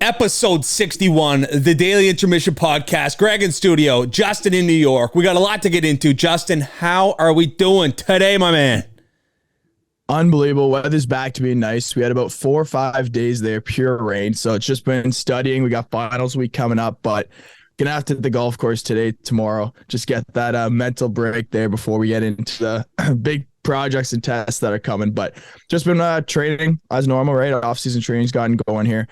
Episode 61, the Daily Intermission Podcast. Greg in studio, Justin in New York. We got a lot to get into. Justin, how are we doing today, my man? Unbelievable. Weather's back to being nice. We had about 4 or 5 days there, pure rain. So it's just been studying. We got finals week coming up, but gonna have to hit the golf course today, tomorrow. Just get that mental break there before we get into the big projects and tests that are coming. But just been training as normal, right? Our off-season training's gotten going here.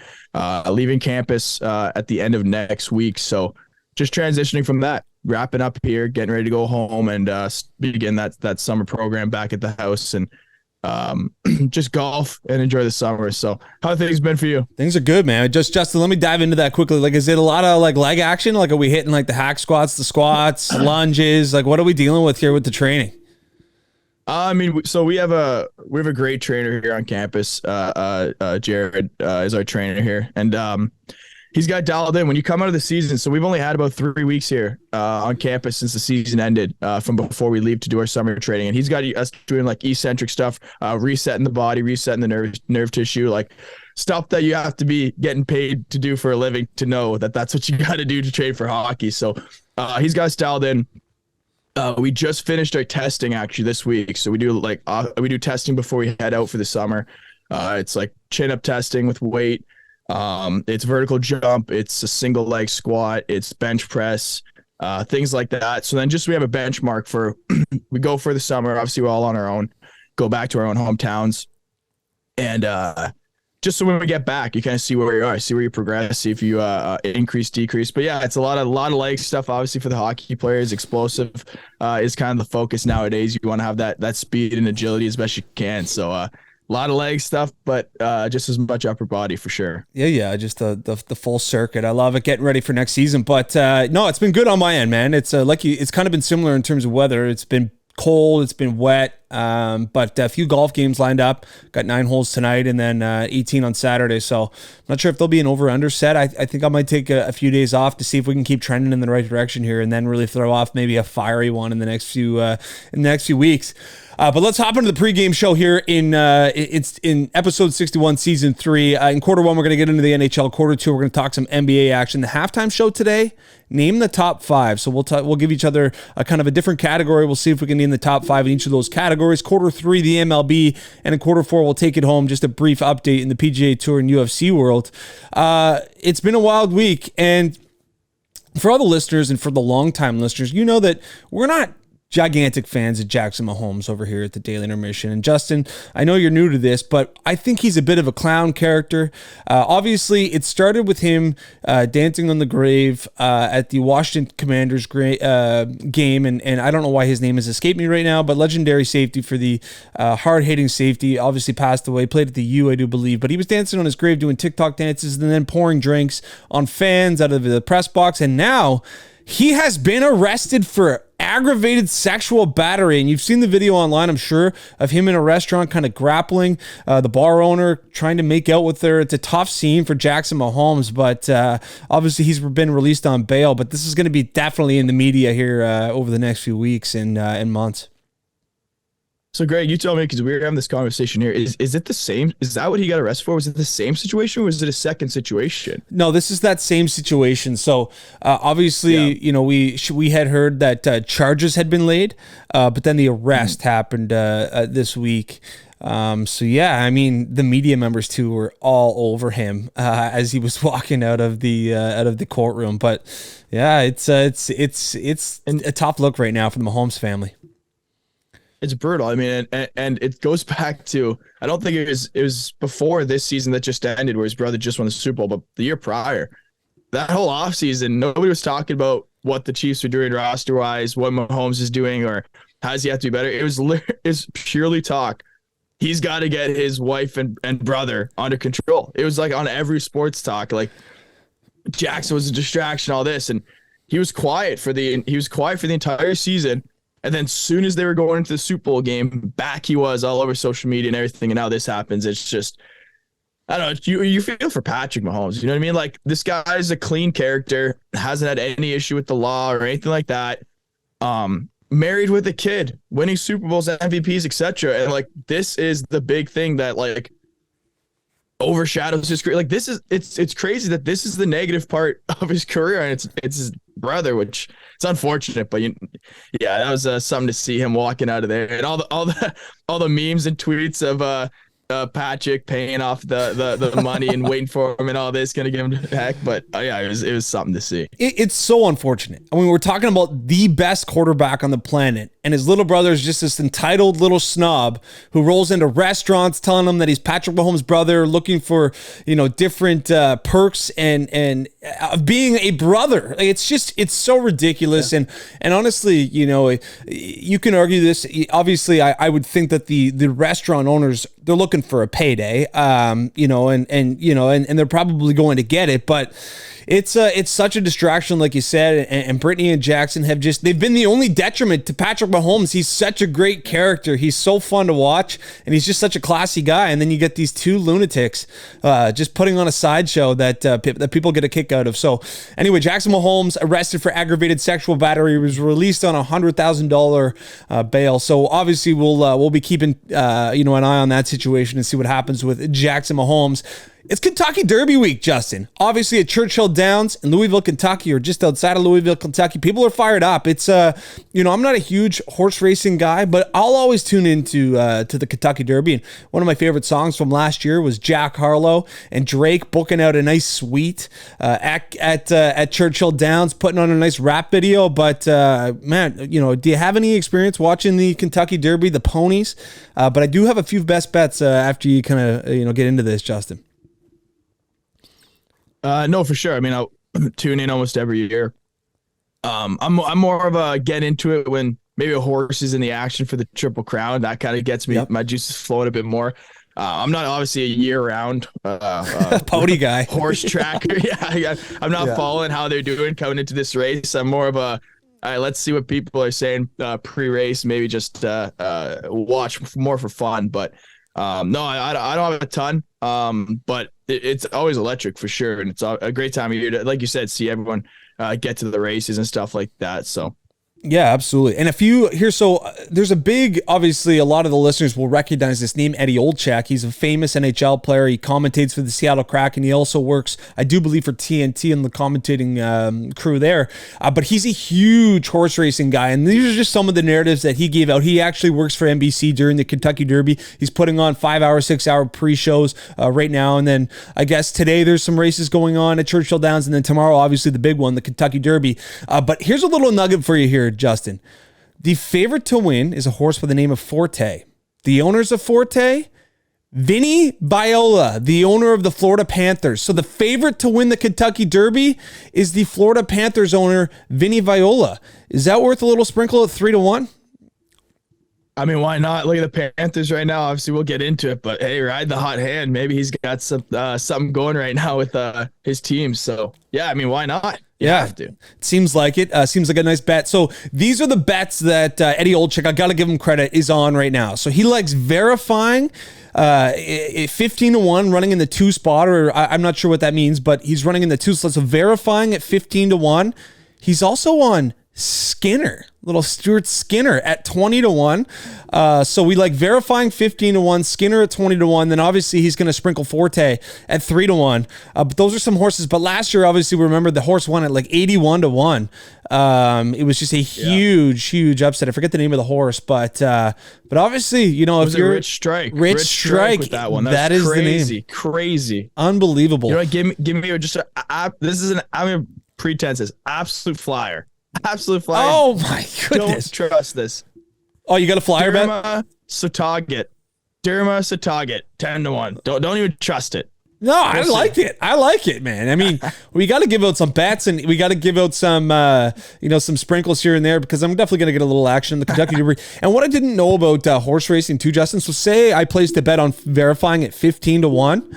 Leaving campus at the end of next week. So just transitioning from that, wrapping up here, getting ready to go home and begin that summer program back at the house and just golf and enjoy the summer. So how have things been for you? Things are good, man. Justin, let me dive into that quickly. Like, is it a lot of leg action? Like, are we hitting the hack squats, the squats, lunges? Like, what are we dealing with here with the training? So we have a great trainer here on campus. Jared is our trainer here, and he's got dialed in when you come out of the season. So we've only had about 3 weeks here on campus since the season ended, from before we leave to do our summer training. And he's got us doing eccentric stuff, resetting the body, resetting the nerve tissue, stuff that you have to be getting paid to do for a living to know that that's what you got to do to train for hockey. So he's got us dialed in. We just finished our testing actually this week. So we do testing before we head out for the summer. It's chin up testing with weight. It's vertical jump. It's a single leg squat. It's bench press, things like that. So then we have a benchmark for, we go for the summer. Obviously we're all on our own, go back to our own hometowns. And, just so when we get back, you kind of see where you are, see where you progress, see if you increase, decrease. But yeah, it's a lot of leg stuff. Obviously for the hockey players, explosive is kind of the focus nowadays. You want to have that speed and agility as best you can. So a lot of leg stuff, but just as much upper body for sure. Yeah, just the full circuit. I love it. Getting ready for next season. But no, it's been good on my end, man. It's it's kind of been similar in terms of weather. It's been cold, it's been wet, but a few golf games lined up. Got 9 holes tonight and then 18 on Saturday, so I'm not sure if there'll be an over-under set. I think I might take a few days off to see if we can keep trending in the right direction here and then really throw off maybe a fiery one in the next few weeks. But let's hop into the pregame show here in episode 61, season 3. In quarter 1, we're going to get into the NHL. Quarter 2, we're going to talk some NBA action. The halftime show today, name the top 5. So we'll give each other a kind of a different category. We'll see if we can name the top 5 in each of those categories. Quarter 3, the MLB, and in quarter 4, we'll take it home. Just a brief update in the PGA Tour and UFC world. It's been a wild week, and for all the listeners and for the longtime listeners, you know that we're not gigantic fans of Jackson Mahomes over here at the Daily Intermission. And Justin, I know you're new to this, but I think he's a bit of a clown character. Obviously, it started with him dancing on the grave at the Washington Commanders game, and I don't know why his name has escaped me right now, but legendary safety for the hard-hitting safety, obviously passed away, played at the U, I do believe, but he was dancing on his grave doing TikTok dances and then pouring drinks on fans out of the press box, and now he has been arrested for aggravated sexual battery. And you've seen the video online, I'm sure, of him in a restaurant kind of grappling the bar owner, trying to make out with her. It's a tough scene for Jackson Mahomes, but obviously he's been released on bail. But this is going to be definitely in the media here over the next few weeks and months. So Greg, you tell me, because we were having this conversation here. Is it the same? Is that what he got arrested for? Was it the same situation, or was it a second situation? No, this is that same situation. So obviously, we had heard that charges had been laid, but then the arrest happened this week. So yeah, I mean, the media members too were all over him as he was walking out of the courtroom. But yeah, it's a tough look right now for the Mahomes family. It's brutal. I mean, and it goes back to, I don't think it was before this season that just ended where his brother just won the Super Bowl, but the year prior, that whole offseason, nobody was talking about what the Chiefs are doing roster-wise, what Mahomes is doing, or how does he have to be better. It's purely talk. He's got to get his wife and brother under control. It was on every sports talk, Jackson was a distraction, all this, and he was quiet for the entire season. And then as soon as they were going into the Super Bowl game, back he was all over social media and everything. And now this happens. It's just, I don't know. You feel for Patrick Mahomes. You know what I mean? This guy's a clean character, hasn't had any issue with the law or anything like that. Married with a kid, winning Super Bowls, MVPs, etc. And this is the big thing that overshadows his career. Like it's crazy that this is the negative part of his career, and it's his brother, which it's unfortunate, but yeah, that was something to see him walking out of there, and all the memes and tweets of Patrick paying off the money and waiting for him and all this, gonna give him heck. But yeah, it was something to see. It's so unfortunate. I mean, we're talking about the best quarterback on the planet, and his little brother is just this entitled little snob who rolls into restaurants telling them that he's Patrick Mahomes' brother, looking for different perks and being a brother. Like, it's so ridiculous. Yeah. And honestly, you can argue this. Obviously, I would think that the restaurant owners, they're looking for a payday, and they're probably going to get it, but it's such a distraction, like you said, and Brittany and Jackson they've been the only detriment to Patrick Mahomes. He's such a great character. He's so fun to watch, and he's just such a classy guy. And then you get these two lunatics just putting on a sideshow that people get a kick out of. So anyway, Jackson Mahomes arrested for aggravated sexual battery. He was released on $100,000 bail. So obviously we'll be keeping an eye on that situation and see what happens with Jackson Mahomes. It's Kentucky Derby week, Justin. Obviously at Churchill Downs in Louisville, Kentucky, or just outside of Louisville, Kentucky. People are fired up. It's I'm not a huge horse racing guy, but I'll always tune into to the Kentucky Derby. And one of my favorite songs from last year was Jack Harlow and Drake booking out a nice suite at Churchill Downs, putting on a nice rap video. But man, do you have any experience watching the Kentucky Derby, the ponies? But I do have a few best bets after you kind of get into this, Justin. No, for sure. I mean, I'll tune in almost every year. I'm more of a get into it when maybe a horse is in the action for the Triple Crown. That kind of gets me my juices flowing a bit more. I'm not obviously a year-round pony guy, horse tracker. Yeah, I'm not following how they're doing coming into this race. I'm more of a let's see what people are saying pre-race. Maybe just watch more for fun. But no, I don't have a ton. But it's always electric for sure, and it's a great time of year to, like you said, see everyone get to the races and stuff like that. So. Yeah, absolutely. And there's a big, obviously, a lot of the listeners will recognize this name, Eddie Olczyk. He's a famous NHL player. He commentates for the Seattle Kraken. He also works, I do believe, for TNT and the commentating crew there. But he's a huge horse racing guy. And these are just some of the narratives that he gave out. He actually works for NBC during the Kentucky Derby. He's putting on 5-hour, 6-hour pre-shows right now. And then I guess today there's some races going on at Churchill Downs. And then tomorrow, obviously, the big one, the Kentucky Derby. But here's a little nugget for you here, Justin. The favorite to win is a horse by the name of Forte. The owners of Forte, Vinny Viola, the owner of the Florida Panthers. So the favorite to win the Kentucky Derby is the Florida Panthers owner, Vinny Viola. Is that worth a little sprinkle at 3-1? I mean, why not? Look at the Panthers right now. Obviously, we'll get into it, but hey, ride the hot hand. Maybe he's got something going right now with his team. So yeah, I mean, why not? You have to. It seems like it. Seems like a nice bet. So these are the bets that Eddie Olczyk, I got to give him credit, is on right now. So he likes verifying 15-1, running in the 2 spot, or I'm not sure what that means, but he's running in the 2 slot. So verifying at 15-1. He's also on Skinner, little Stuart Skinner at 20-1. So we like verifying 15-1, Skinner at 20-1. Then obviously he's going to sprinkle Forte at 3-1. But those are some horses. But last year, obviously, we remember the horse won at like 81-1. It was just a huge upset. I forget the name of the horse, but obviously, if you're Rich Strike with that one, that is crazy, the name. Crazy, unbelievable. Give me just this is pretenses, absolute flyer. Absolute flyer. Oh my goodness. Don't trust this. Oh, you got a flyer bet? Derma Satagat, 10-1. Don't even trust it. No, I like it, man. I mean, we got to give out some bets, and we got to give out some, some sprinkles here and there, because I'm definitely going to get a little action in the Kentucky Derby. And what I didn't know about horse racing too, Justin, so say I placed a bet on verifying at 15-1.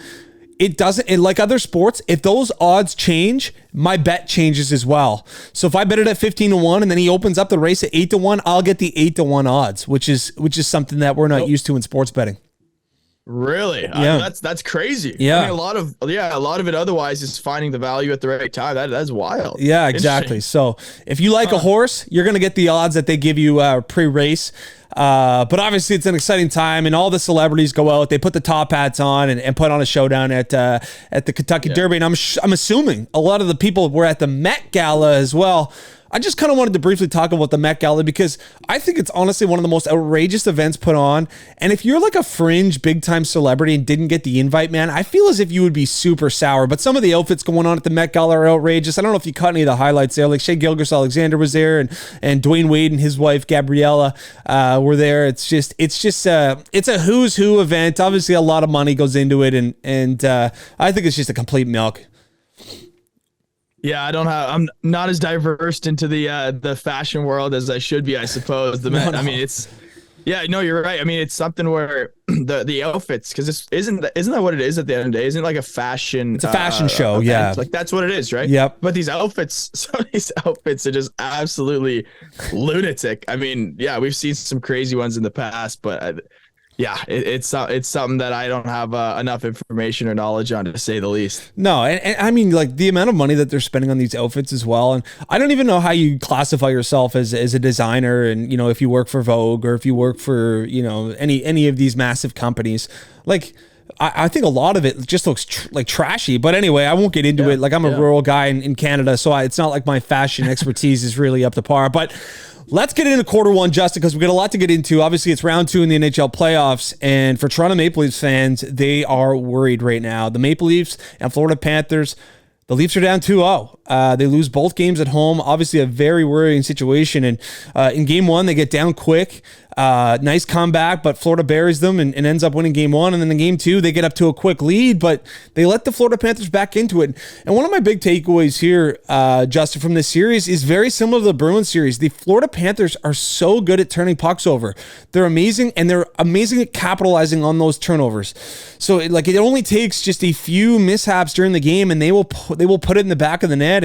It doesn't, like other sports, if those odds change, my bet changes as well. So if I bet it at 15-1 and then he opens up the race at 8-1, I'll get the 8-1 odds, which is something that we're not used to in sports betting. Really? Yeah. That's crazy. Yeah. I mean, a lot of it otherwise is finding the value at the right time. That's wild. Yeah, exactly. So if you like a horse, you're going to get the odds that they give you pre-race. But obviously it's an exciting time, and all the celebrities go out. They put the top hats on and put on a showdown at the Kentucky Derby. And I'm assuming a lot of the people were at the Met Gala as well. I just kind of wanted to briefly talk about the Met Gala because I think it's honestly one of the most outrageous events put on. And if you're like a fringe big time celebrity and didn't get the invite, man, I feel as if you would be super sour. But some of the outfits going on at the Met Gala are outrageous. I don't know if you caught any of the highlights there. Like Shea Gilgeous-Alexander was there, and Dwayne Wade and his wife Gabriella were there. It's a who's who event. Obviously, a lot of money goes into it, and I think it's just a complete milk. Yeah, I'm not as diverse into the fashion world as I should be, I suppose. I mean, no, you're right. I mean, it's something where the outfits, because isn't that what it is at the end of the day? Isn't it like a fashion? It's a fashion show, event? Yeah. Like that's what it is, right? Yep. But some of these outfits are just absolutely lunatic. I mean, yeah, we've seen some crazy ones in the past, but it's something that I don't have enough information or knowledge on, to say the least. No, and I mean, like the amount of money that they're spending on these outfits as well. And I don't even know how you classify yourself as a designer, and if you work for Vogue or if you work for any of these massive companies. Like I think a lot of it just looks like trashy. But anyway, I won't get into it. Like I'm a rural guy in Canada, so it's not like my fashion expertise is really up to par. But let's get into quarter one, Justin, because we've got a lot to get into. Obviously, it's round 2 in the NHL playoffs, and for Toronto Maple Leafs fans, they are worried right now. The Maple Leafs and Florida Panthers, the Leafs are down 2-0. They lose both games at home. Obviously, a very worrying situation. And in game 1, they get down quick. Nice comeback, but Florida buries them and ends up winning game 1. And then in game 2, they get up to a quick lead, but they let the Florida Panthers back into it. And one of my big takeaways here, Justin, from this series is very similar to the Bruins series. The Florida Panthers are so good at turning pucks over. They're amazing, and they're amazing at capitalizing on those turnovers. So it only takes just a few mishaps during the game, and they will put it in the back of the net.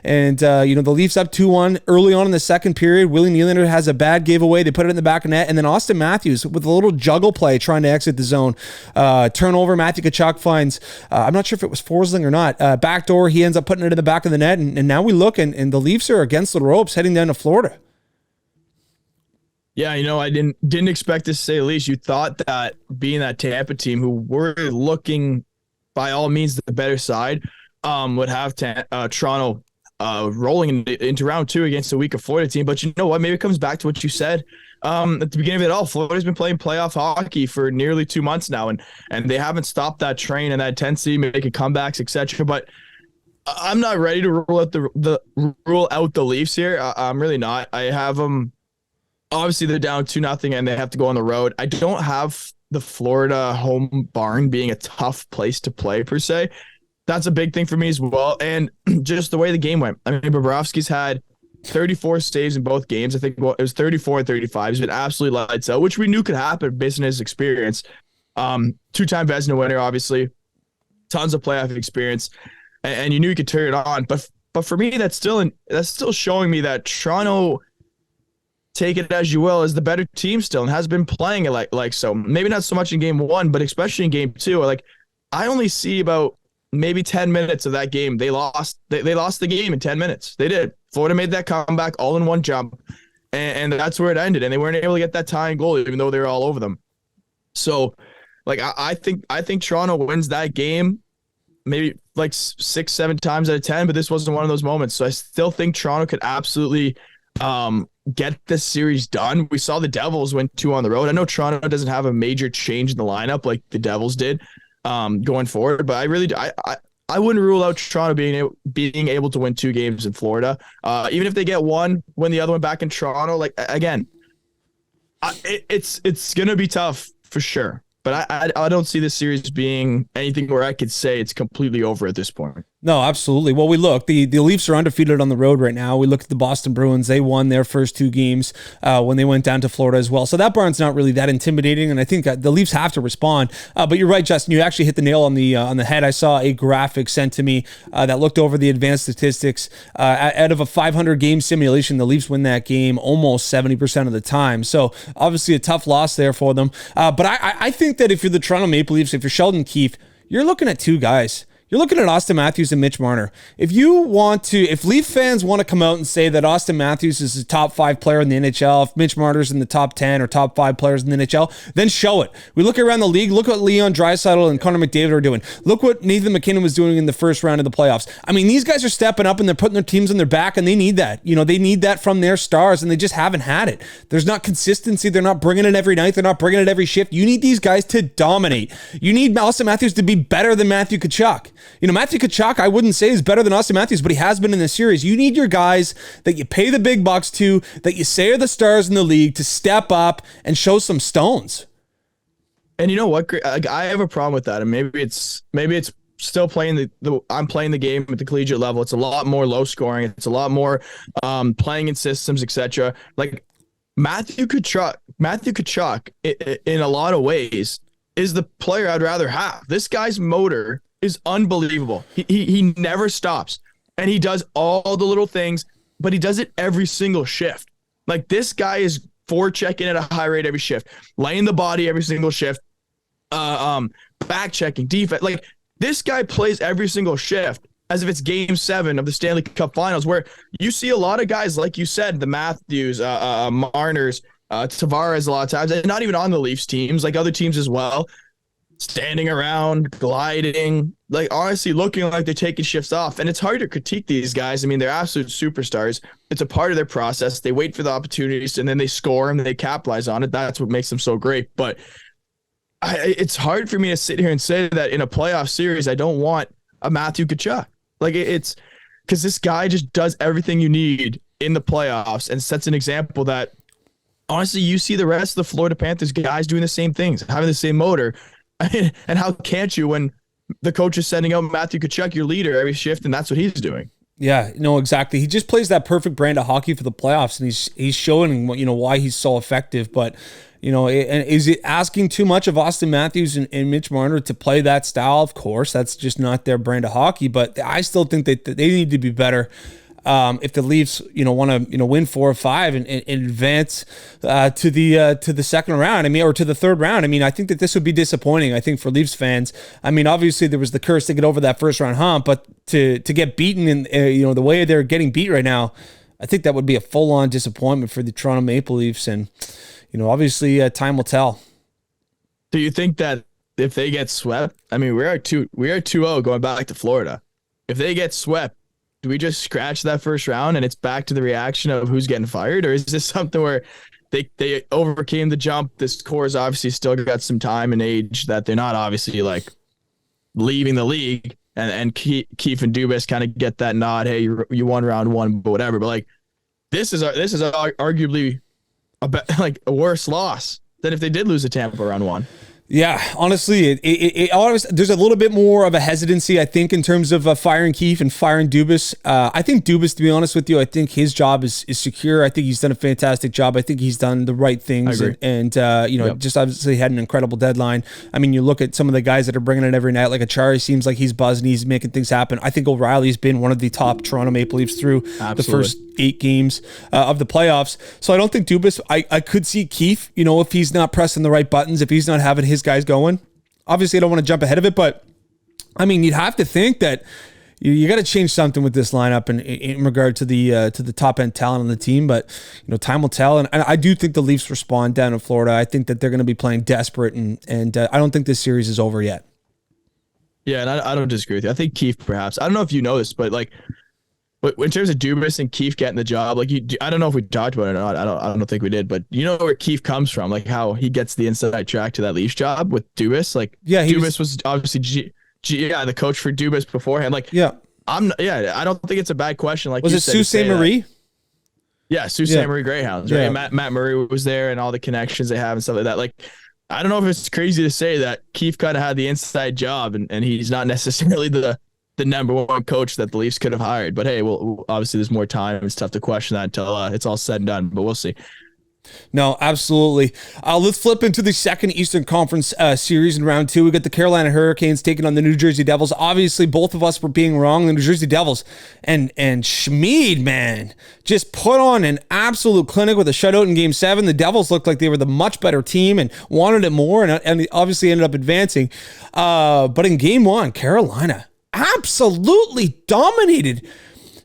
And the Leafs up 2-1 early on in the second period. Willie Nylander has a bad giveaway. They put it in the back of the net. And then Austin Matthews with a little juggle play trying to exit the zone. Turnover, Matthew Tkachuk finds, I'm not sure if it was Forsling or not, backdoor, he ends up putting it in the back of the net. And now we look, and the Leafs are against the ropes heading down to Florida. Yeah, I didn't expect this, to say the least. You thought that being that Tampa team, who were looking by all means the better side, would have Toronto rolling into round 2 against a weaker Florida team. But you know what? Maybe it comes back to what you said at the beginning of it all. Florida's been playing playoff hockey for nearly 2 months now, and they haven't stopped that train and that intensity, making comebacks, etc. But I'm not ready to rule out the Leafs here. I'm really not. I have them. Obviously, they're down 2-0 and they have to go on the road. I don't have the Florida home barn being a tough place to play per se. That's a big thing for me as well. And just the way the game went. I mean, Bobrovsky's had 34 saves in both games. I think it was 34 and 35. He's been absolutely lights out, which we knew could happen based on his experience. 2-time Vezina winner, obviously. Tons of playoff experience. And you knew he could turn it on. But for me, that's still showing me that Toronto, take it as you will, is the better team still and has been playing it like so. Maybe not so much in game 1, but especially in game 2. Like, I only see about maybe 10 minutes of that game. They lost the game in 10 minutes. They did. Florida made that comeback all in one jump, and that's where it ended. And they weren't able to get that tying goal, even though they were all over them. So, like, I think Toronto wins that game maybe like 6-7 times out of 10, but this wasn't one of those moments. So I still think Toronto could absolutely get this series done. We saw the Devils win 2 on the road. I know Toronto doesn't have a major change in the lineup like the Devils did going forward, but I wouldn't rule out Toronto being able to win 2 games in Florida. Even if they get one, win the other one back in Toronto. Like, again, it's gonna be tough for sure. But I don't see this series being anything where I could say it's completely over at this point. No, absolutely. Well, we look, the Leafs are undefeated on the road right now. We look at the Boston Bruins. They won their first 2 games when they went down to Florida as well. So that barn's not really that intimidating, and I think the Leafs have to respond. But you're right, Justin. You actually hit the nail on the head. I saw a graphic sent to me that looked over the advanced statistics. Out of a 500-game simulation, the Leafs win that game almost 70% of the time. So obviously a tough loss there for them. But I think that if you're the Toronto Maple Leafs, if you're Sheldon Keefe, you're looking at 2 guys. You're looking at Austin Matthews and Mitch Marner. If Leaf fans want to come out and say that Austin Matthews is a top 5 player in the NHL, if Mitch Marner's in the top 10 or top 5 players in the NHL, then show it. We look around the league, look what Leon Draisaitl and Connor McDavid are doing. Look what Nathan McKinnon was doing in the first round of the playoffs. I mean, these guys are stepping up and they're putting their teams on their back, and they need that. They need that from their stars, and they just haven't had it. There's not consistency. They're not bringing it every night. They're not bringing it every shift. You need these guys to dominate. You need Austin Matthews to be better than Matthew Tkachuk. Matthew Tkachuk, I wouldn't say is better than Austin Matthews, but he has been in this series. You need your guys that you pay the big bucks to, that you say are the stars in the league, to step up and show some stones. And you know what? I have a problem with that, and maybe it's still playing I'm playing the game at the collegiate level. It's a lot more low scoring. It's a lot more playing in systems, etc. Like Matthew Tkachuk, in a lot of ways, is the player I'd rather have. This guy's motor is unbelievable. He never stops, and he does all the little things, but he does it every single shift. Like, this guy is forechecking at a high rate every shift, laying the body every single shift, back checking, defense. Like, this guy plays every single shift as if it's Game 7 of the Stanley Cup Finals, where you see a lot of guys, like you said, the Matthews, Marners, Tavares, a lot of times, and not even on the Leafs teams, like other teams as well, standing around, gliding, like honestly looking like they're taking shifts off. And it's hard to critique these guys. I mean, they're absolute superstars. It's a part of their process. They wait for the opportunities, and then they score and they capitalize on it. That's what makes them so great. But it's hard for me to sit here and say that in a playoff series, I don't want a Matthew Tkachuk. Like, it's because this guy just does everything you need in the playoffs and sets an example that, honestly, you see the rest of the Florida Panthers guys doing the same things, having the same motor. And how can't you when the coach is sending out Matthew Tkachuk, your leader, every shift, and that's what he's doing? Yeah, no, exactly. He just plays that perfect brand of hockey for the playoffs, and he's showing why he's so effective. But and is it asking too much of Austin Matthews and Mitch Marner to play that style? Of course, that's just not their brand of hockey. But I still think that they need to be better. If the Leafs, want to, win 4 or 5 and advance to the second round, or to the third round, I think that this would be disappointing. I think for Leafs fans, obviously there was the curse to get over that first round hump, but to get beaten in, the way they're getting beat right now, I think that would be a full on disappointment for the Toronto Maple Leafs, and obviously time will tell. Do you think that if they get swept, we are 2-0 going back to Florida. If they get swept, do we just scratch that first round and it's back to the reaction of who's getting fired? Or is this something where they overcame the jump? This core's obviously still got some time and age that they're not obviously like leaving the league, and Keefe and Dubas kind of get that nod. Hey, you won round 1, but whatever. But like, this is arguably a worse loss than if they did lose to Tampa round 1. Yeah, honestly, it always, there's a little bit more of a hesitancy, I think, in terms of firing Keefe and firing Dubas. I think Dubas, to be honest with you, I think his job is secure. I think he's done a fantastic job. I think he's done the right things, and yep. Just obviously had an incredible deadline. You look at some of the guys that are bringing it every night, like Achari seems like he's buzzing, he's making things happen. I think O'Reilly's been one of the top Toronto Maple Leafs through the first 8 games of the playoffs. So I don't think Dubas, I could see Keefe, if he's not pressing the right buttons, if he's not having his guys going. Obviously, I don't want to jump ahead of it, but you'd have to think that you got to change something with this lineup in regard to the top end talent on the team. But time will tell, and I do think the Leafs respond down in Florida. I think that they're going to be playing desperate, and I don't think this series is over yet. Yeah, and I don't disagree with you. I think Keefe, perhaps. I don't know if you know this, but in terms of Dubas and Keefe getting the job, I don't know if we talked about it or not. I don't think we did, but where Keefe comes from, like how he gets the inside track to that Leafs job with Dubas. Dubas was obviously the coach for Dubas beforehand. I don't think it's a bad question. Was it Sault Ste. Marie? Yeah, Sault Ste. Marie Greyhounds. Right? Yeah. Matt Murray was there, and all the connections they have and stuff like that. I don't know if it's crazy to say that Keefe kind of had the inside job, and he's not necessarily the the number one coach that the Leafs could have hired. But hey, well, obviously there's more time. It's tough to question that until it's all said and done, but we'll see. No, absolutely. Let's flip into the second Eastern Conference series in round 2. We got the Carolina Hurricanes taking on the New Jersey Devils. Obviously, both of us were being wrong. The New Jersey Devils and Schmid, man, just put on an absolute clinic with a shutout in Game 7. The Devils looked like they were the much better team and wanted it more, and obviously ended up advancing. But in Game 1, Carolina absolutely dominated.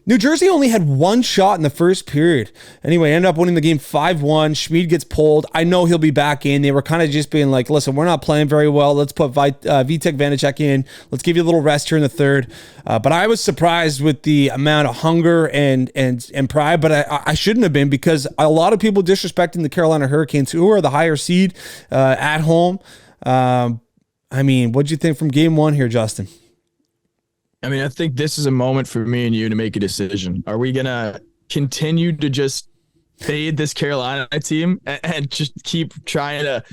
New Jersey only had one shot in the first period. Anyway, ended up winning the game 5-1. Schmid gets pulled. I know he'll be back in. They were kind of just being like, listen, we're not playing very well. Let's put Vitek Vanacek in. Let's give you a little rest here in the third. But I was surprised with the amount of hunger and pride, but I shouldn't have been, because a lot of people disrespecting the Carolina Hurricanes, who are the higher seed at home. I mean, what'd you think from Game 1 here, Justin? I mean, I think this is a moment for me and you to make a decision. Are we going to continue to just fade this Carolina team and just keep trying to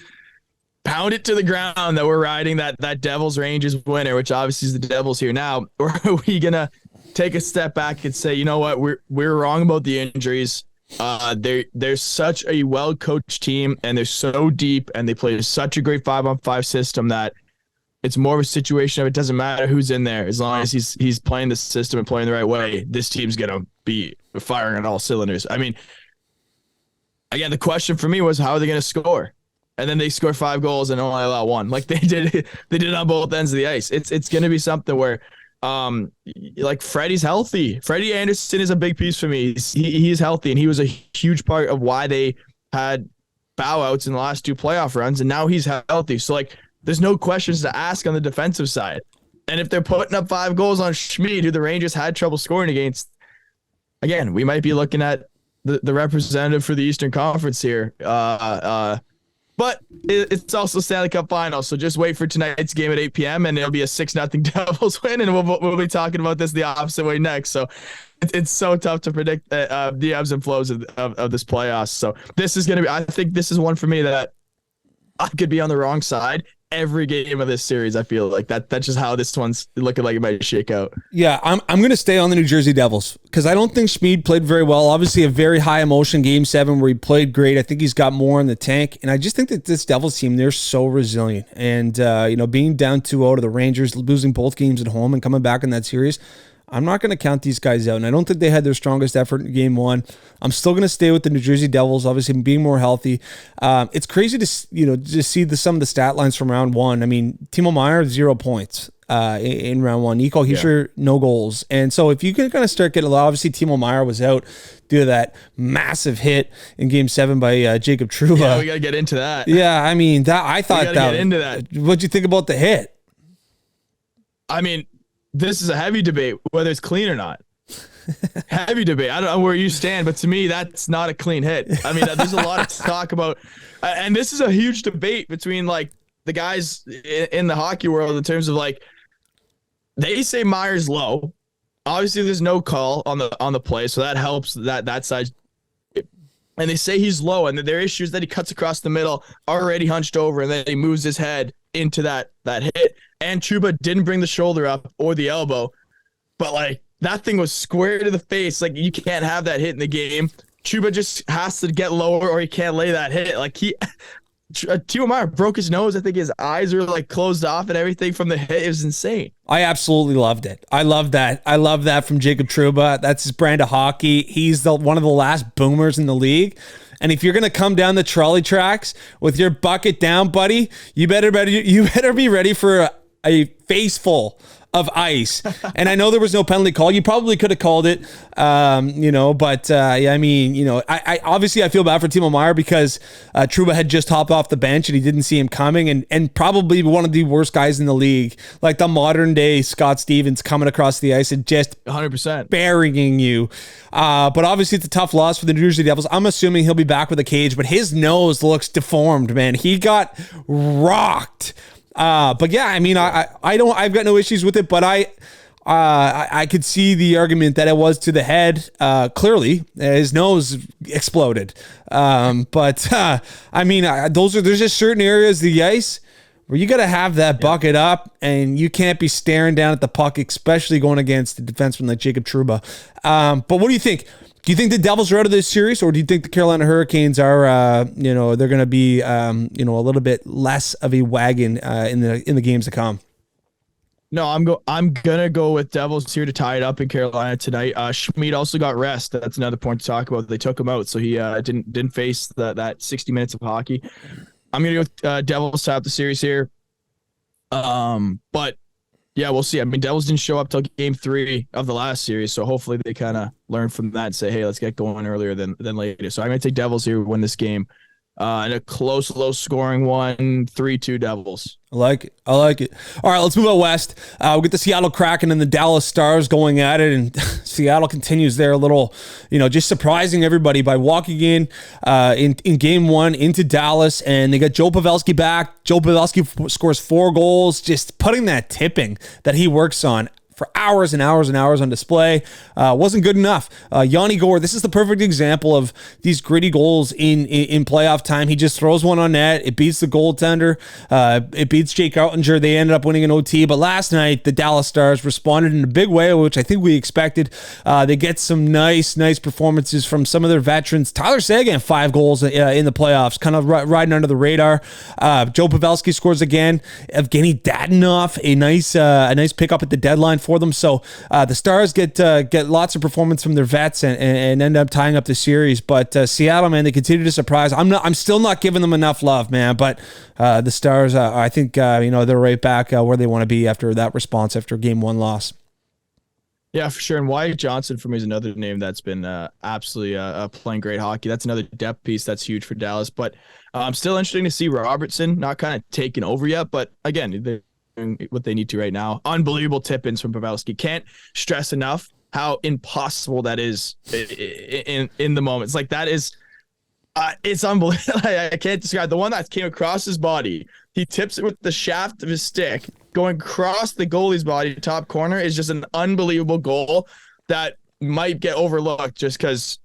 pound it to the ground that we're riding that Devils Rangers winner, which obviously is the Devils here now? Or are we going to take a step back and say, you know what, we're wrong about the injuries. They're such a well-coached team, and they're so deep, and they play such a great 5-on-5 system that it's more of a situation of it doesn't matter who's in there. As long as he's playing the system and playing the right way, this team's going to be firing on all cylinders. I mean, again, the question for me was, how are they going to score? And then they score 5 goals and only allow 1. Like they did it on both ends of the ice. It's going to be something where, like, Freddie's healthy. Freddie Anderson is a big piece for me. He's healthy, and he was a huge part of why they had bow outs in the last 2 playoff runs, and now he's healthy. So, like, there's no questions to ask on the defensive side. And if they're putting up 5 goals on Schmid, who the Rangers had trouble scoring against, again, we might be looking at the representative for the Eastern Conference here. But it's also Stanley Cup Finals, so just wait for tonight's game at 8 p.m. and it'll be a 6-0 Devils win, and we'll be talking about this the opposite way next. So it's so tough to predict the ebbs and flows of this playoffs. So this is going to be, I think this is one for me that I could be on the wrong side every game of this series. I feel like that's just how this one's looking like it might shake out. Yeah, I'm going to stay on the New Jersey Devils, because I don't think Schmid played very well. Obviously, a very high emotion Game 7 where he played great. I think he's got more in the tank, and I just think that this Devils team, they're so resilient. And being down 2-0 to the Rangers, losing both games at home and coming back in that series, I'm not going to count these guys out, and I don't think they had their strongest effort in Game 1. I'm still going to stay with the New Jersey Devils, obviously being more healthy. It's crazy to just see some of the stat lines from round 1. I mean, Timo Meier, 0 points in round 1. Nico Hischier, no goals. And so if you can kind of start getting, obviously Timo Meier was out due to that massive hit in Game 7 by Jacob Trouba. Yeah, we got to get into that. Yeah, I mean, I thought that. Get into that. What'd you think about the hit? I mean, this is a heavy debate, whether it's clean or not. Heavy debate. I don't know where you stand, but to me, that's not a clean hit. I mean, there's a lot to talk about. And this is a huge debate between, like, the guys in the hockey world in terms of, like, they say Meier's low. Obviously, there's no call on the play, so that helps that side. And they say he's low, and their issue is that he cuts across the middle, already hunched over, and then he moves his head into that hit. And Trouba didn't bring the shoulder up or the elbow, but, like, that thing was square to the face. Like, you can't have that hit in the game. Trouba just has to get lower, or he can't lay that hit. Like, Timo Meier broke his nose. I think his eyes were, like, closed off and everything from the hit. It was insane. I absolutely loved it. I love that. I love that from Jacob Trouba. That's his brand of hockey. He's one of the last boomers in the league. And if you're going to come down the trolley tracks with your bucket down, buddy, you better be ready for a face full of ice. And I know there was no penalty call. You probably could have called it, but I mean, I obviously I feel bad for Timo Meier because Trouba had just hopped off the bench and he didn't see him coming, and probably one of the worst guys in the league, like the modern day Scott Stevens coming across the ice and just 100% burying you. But obviously it's a tough loss for the New Jersey Devils. I'm assuming he'll be back with a cage, but his nose looks deformed, man. He got rocked. But yeah, I mean, I've got no issues with it, but I could see the argument that it was to the head. Clearly his nose exploded. But I mean, there's just certain areas of the ice where you got to have that bucket up, and you can't be staring down at the puck, especially going against a defenseman like Jacob Trouba. But what do you think? Do you think the Devils are out of this series, or do you think the Carolina Hurricanes are, they're going to be, a little bit less of a wagon in the games to come? No, I'm gonna go with Devils here to tie it up in Carolina tonight. Schmid also got rest. That's another point to talk about. They took him out, so he didn't face that 60 minutes of hockey. I'm gonna go with Devils to tie up the series here. But yeah, we'll see. I mean, Devils didn't show up till game 3 of the last series, so hopefully they kind of learn from that and say, hey, let's get going earlier than later. So I'm gonna take Devils here to win this game. In a close, low-scoring one, 3-2 Devils. I like it. All right, let's move out west. We'll get the Seattle Kraken and the Dallas Stars going at it, and Seattle continues their little, just surprising everybody by walking in game 1 into Dallas, and they got Joe Pavelski back. Joe Pavelski scores 4 goals, just putting that tipping that he works on for hours and hours and hours on display. Wasn't good enough. Yanni Gourde, this is the perfect example of these gritty goals in playoff time. He just throws one on net. It beats the goaltender. It beats Jake Oettinger. They ended up winning an OT. But last night, the Dallas Stars responded in a big way, which I think we expected. They get some nice performances from some of their veterans. Tyler Seguin, 5 goals in the playoffs, kind of riding under the radar. Joe Pavelski scores again. Evgeny Dadonov, a nice pickup at the deadline for them. So the Stars get lots of performance from their vets and end up tying up the series. But Seattle, man, they continue to surprise. I'm still not giving them enough love, man. But the Stars, I think they're right back where they want to be after that response after game 1 loss. Yeah, for sure. And Wyatt Johnson for me is another name that's been absolutely playing great hockey. That's another depth piece that's huge for Dallas. But still interesting to see Robertson not kind of taking over yet. But again, they're doing what they need to right now. Unbelievable tip-ins from Pavelski. Can't stress enough how impossible that is in the moment. It's like that is it's unbelievable. I can't describe the one that came across his body. He tips it with the shaft of his stick going across the goalie's body top corner is just an unbelievable goal that might get overlooked just because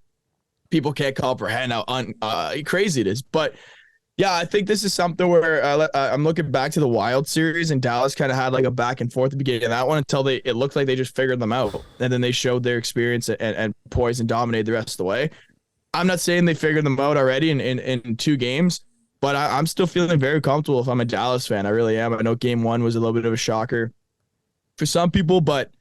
people can't comprehend how crazy it is. But yeah, I think this is something where I'm looking back to the Wild series, and Dallas kind of had like a back and forth at the beginning of that one until it looked like they just figured them out. And then they showed their experience and poise and dominated the rest of the way. I'm not saying they figured them out already in 2 games, but I'm still feeling very comfortable if I'm a Dallas fan. I really am. I know game 1 was a little bit of a shocker for some people, but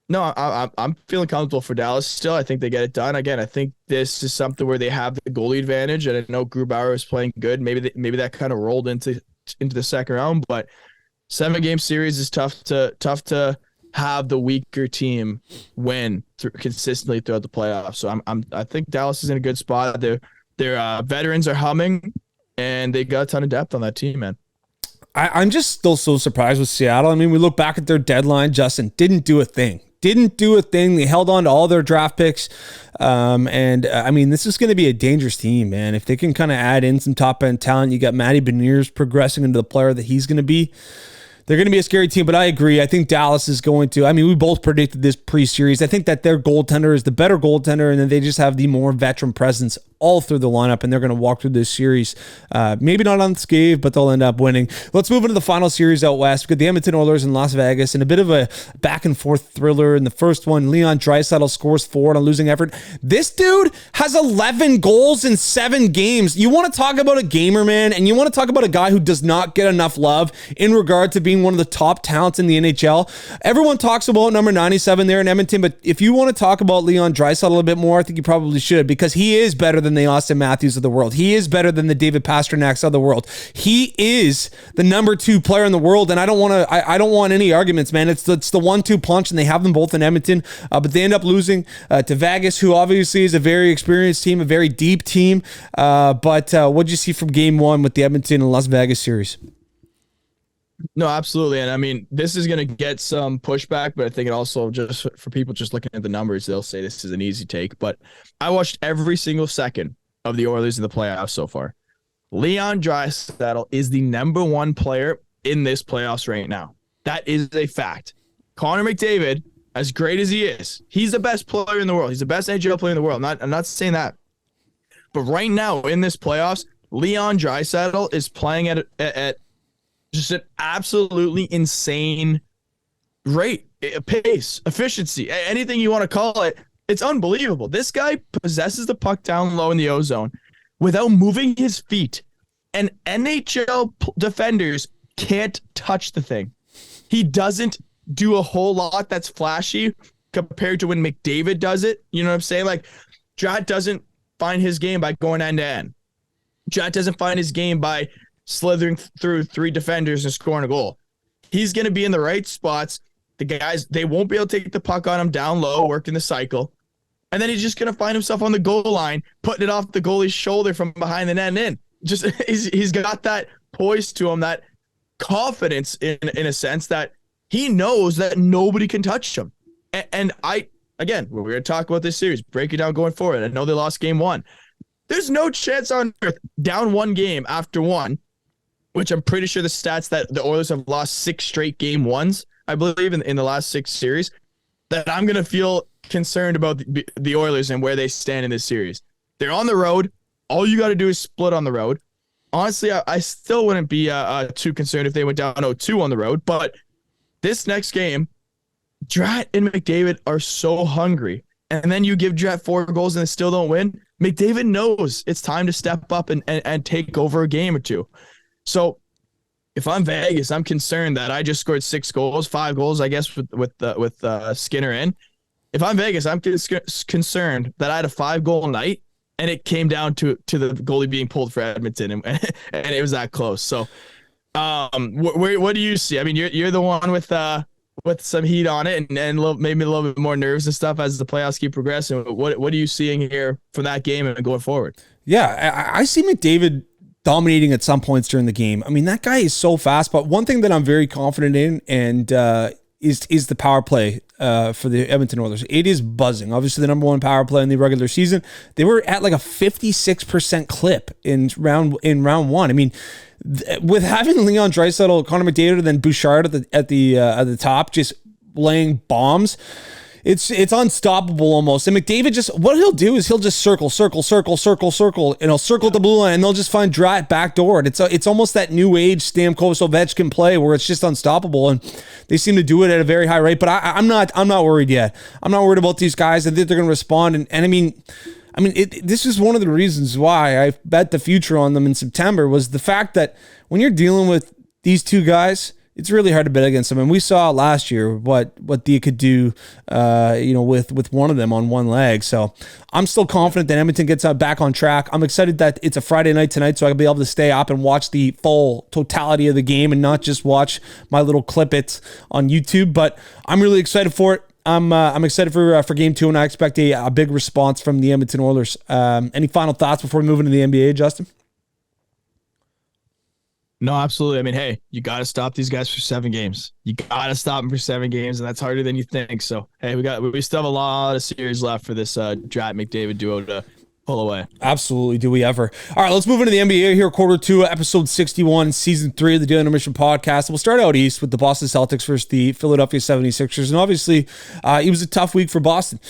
no, I'm feeling comfortable for Dallas still. I think they get it done. Again, I think this is something where they have the goalie advantage, and I know Grubauer is playing good. Maybe that kind of rolled into the second round, but 7-game series is tough to have the weaker team win consistently throughout the playoffs. So I think Dallas is in a good spot. Their veterans are humming, and they got a ton of depth on that team, man. I'm just still so surprised with Seattle. I mean, we look back at their deadline, Justin, didn't do a thing. They held on to all their draft picks. I mean, this is going to be a dangerous team, man. If they can kind of add in some top-end talent, you got Matty Beniers progressing into the player that he's going to be. They're going to be a scary team, but I agree. I think Dallas is going to, I mean, we both predicted this pre-series. I think that their goaltender is the better goaltender, and then they just have the more veteran presence all through the lineup, and they're going to walk through this series. Maybe not unscathed, but they'll end up winning. Let's move into the final series out west. We've got the Edmonton Oilers in Las Vegas, and a bit of a back-and-forth thriller. In the first one, Leon Draisaitl scores 4 on a losing effort. This dude has 11 goals in 7 games. You want to talk about a gamer, man, and you want to talk about a guy who does not get enough love in regard to being one of the top talents in the NHL. Everyone talks about number 97 there in Edmonton, but if you want to talk about Leon Draisaitl a little bit more, I think you probably should, because he is better than the Austin Matthews of the world. He is better than the David Pasternaks of the world. He is the number 2 player in the world, and I don't want any arguments, man. It's the 1-2 punch, and they have them both in Edmonton, but they end up losing to Vegas, who obviously is a very experienced team, a very deep team. But what did you see from game 1 with the Edmonton and Las Vegas series? No, absolutely. And I mean, this is going to get some pushback, but I think it also, just for people just looking at the numbers, they'll say this is an easy take. But I watched every single second of the Oilers in the playoffs so far. Leon Draisaitl is the number 1 player in this playoffs right now. That is a fact. Connor McDavid, as great as he is, he's the best player in the world. He's the best NHL player in the world. I'm not saying that. But right now in this playoffs, Leon Draisaitl is playing at just an absolutely insane rate, pace, efficiency, anything you want to call it. It's unbelievable. This guy possesses the puck down low in the ozone without moving his feet, and NHL defenders can't touch the thing. He doesn't do a whole lot that's flashy compared to when McDavid does it. You know what I'm saying? Like, Drat doesn't find his game by going end to end. Drat doesn't find his game by slithering through 3 defenders and scoring a goal. He's going to be in the right spots. The guys, they won't be able to take the puck on him down low, working the cycle. And then he's just going to find himself on the goal line, putting it off the goalie's shoulder from behind the net and in. Just he's got that poise to him, that confidence in a sense that he knows that nobody can touch him. And again, we're going to talk about this series, break it down going forward. I know they lost game 1. There's no chance on earth, down 1 game after 1, which I'm pretty sure the stats that the Oilers have lost 6 straight game 1s, I believe, in the last 6 series, that I'm going to feel concerned about the Oilers and where they stand in this series. They're on the road. All you got to do is split on the road. Honestly, I still wouldn't be too concerned if they went down 0-2 on the road, but this next game, Drat and McDavid are so hungry, and then you give Drat 4 goals and they still don't win. McDavid knows it's time to step up and take over a game or 2. So if I'm Vegas, I'm concerned that I just scored 6 goals, 5 goals, I guess, with Skinner in. If I'm Vegas, I'm concerned that I had a 5-goal night and it came down to the goalie being pulled for Edmonton, and it was that close. So, what do you see? I mean, you're the one with some heat on it and maybe a little bit more nerves and stuff as the playoffs keep progressing. What are you seeing here from that game and going forward? Yeah, I see McDavid dominating at some points during the game. I mean, that guy is so fast, but one thing that I'm very confident in and is the power play for the Edmonton Oilers. It is buzzing. Obviously, the number 1 power play in the regular season. They were at like a 56% clip in round 1. I mean, with having Leon Draisaitl, Connor McDavid, and then Bouchard at the top, just laying bombs. It's unstoppable almost. And McDavid just, what he'll do is he'll just circle, and he'll circle the blue line, and they'll just find Drat backdoor. And it's almost that new age Stamkos Ovechkin play where it's just unstoppable, and they seem to do it at a very high rate. But I'm not worried yet. I'm not worried about these guys. I think they're going to respond. And I mean, this is one of the reasons why I bet the future on them in September was the fact that when you're dealing with these 2 guys, it's really hard to bet against them. And we saw last year what they could do, with one of them on one leg. So I'm still confident that Edmonton gets back on track. I'm excited that it's a Friday night tonight, so I can be able to stay up and watch the full totality of the game and not just watch my little clippets on YouTube. But I'm really excited for it. I'm excited for game 2, and I expect a big response from the Edmonton Oilers. Any final thoughts before we move into the NBA, Justin? No, absolutely. I mean, hey, you got to stop these guys for 7 games. You got to stop them for 7 games, and that's harder than you think. So, hey, we still have a lot of series left for this Drat McDavid duo to pull away. Absolutely. Do we ever? All right, let's move into the NBA here. Quarter 2, episode 61, season 3 of the Daily Intermission podcast. We'll start out east with the Boston Celtics versus the Philadelphia 76ers. And obviously, it was a tough week for Boston.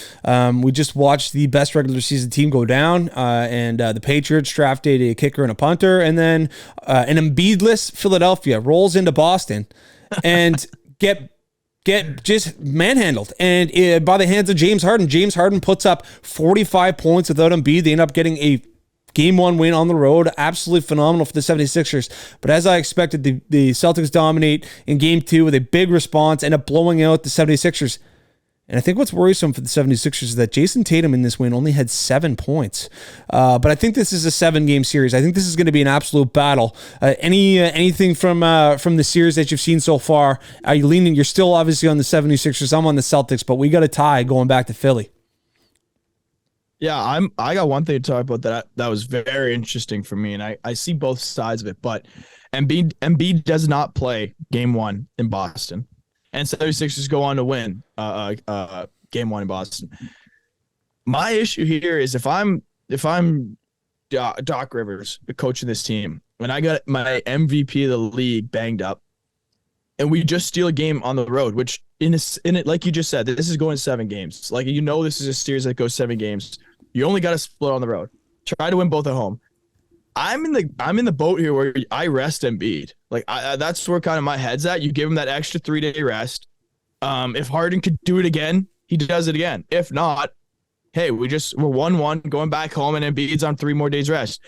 We just watched the best regular season team go down, and the Patriots drafted a kicker and a punter. And then an Embiid-less Philadelphia rolls into Boston and get just manhandled and by the hands of James Harden. James Harden puts up 45 points without Embiid. They end up getting a game 1 win on the road. Absolutely phenomenal for the 76ers. But as I expected, the Celtics dominate in game 2 with a big response, end up blowing out the 76ers. And I think what's worrisome for the 76ers is that Jason Tatum in this win only had 7 points. But I think this is a 7-game series. I think this is going to be an absolute battle. Anything from the series that you've seen so far? Are you leaning? You're still obviously on the 76ers. I'm on the Celtics, but we got a tie going back to Philly. Yeah, I got one thing to talk about that was very interesting for me, and I see both sides of it. But Embiid does not play game 1 in Boston. And 76ers go on to win game 1 in Boston. My issue here is if I'm Doc Rivers, the coach of this team, when I got my MVP of the league banged up, and we just steal a game on the road, which in it, like you just said, this is going 7 games. Like, this is a series that goes 7 games. You only got to split on the road. Try to win both at home. I'm in the boat here where I rest Embiid. Like that's where kind of my head's at. You give him that extra 3-day rest. If Harden could do it again, he does it again. If not, hey, we're 1-1 going back home and Embiid's on 3 more days rest.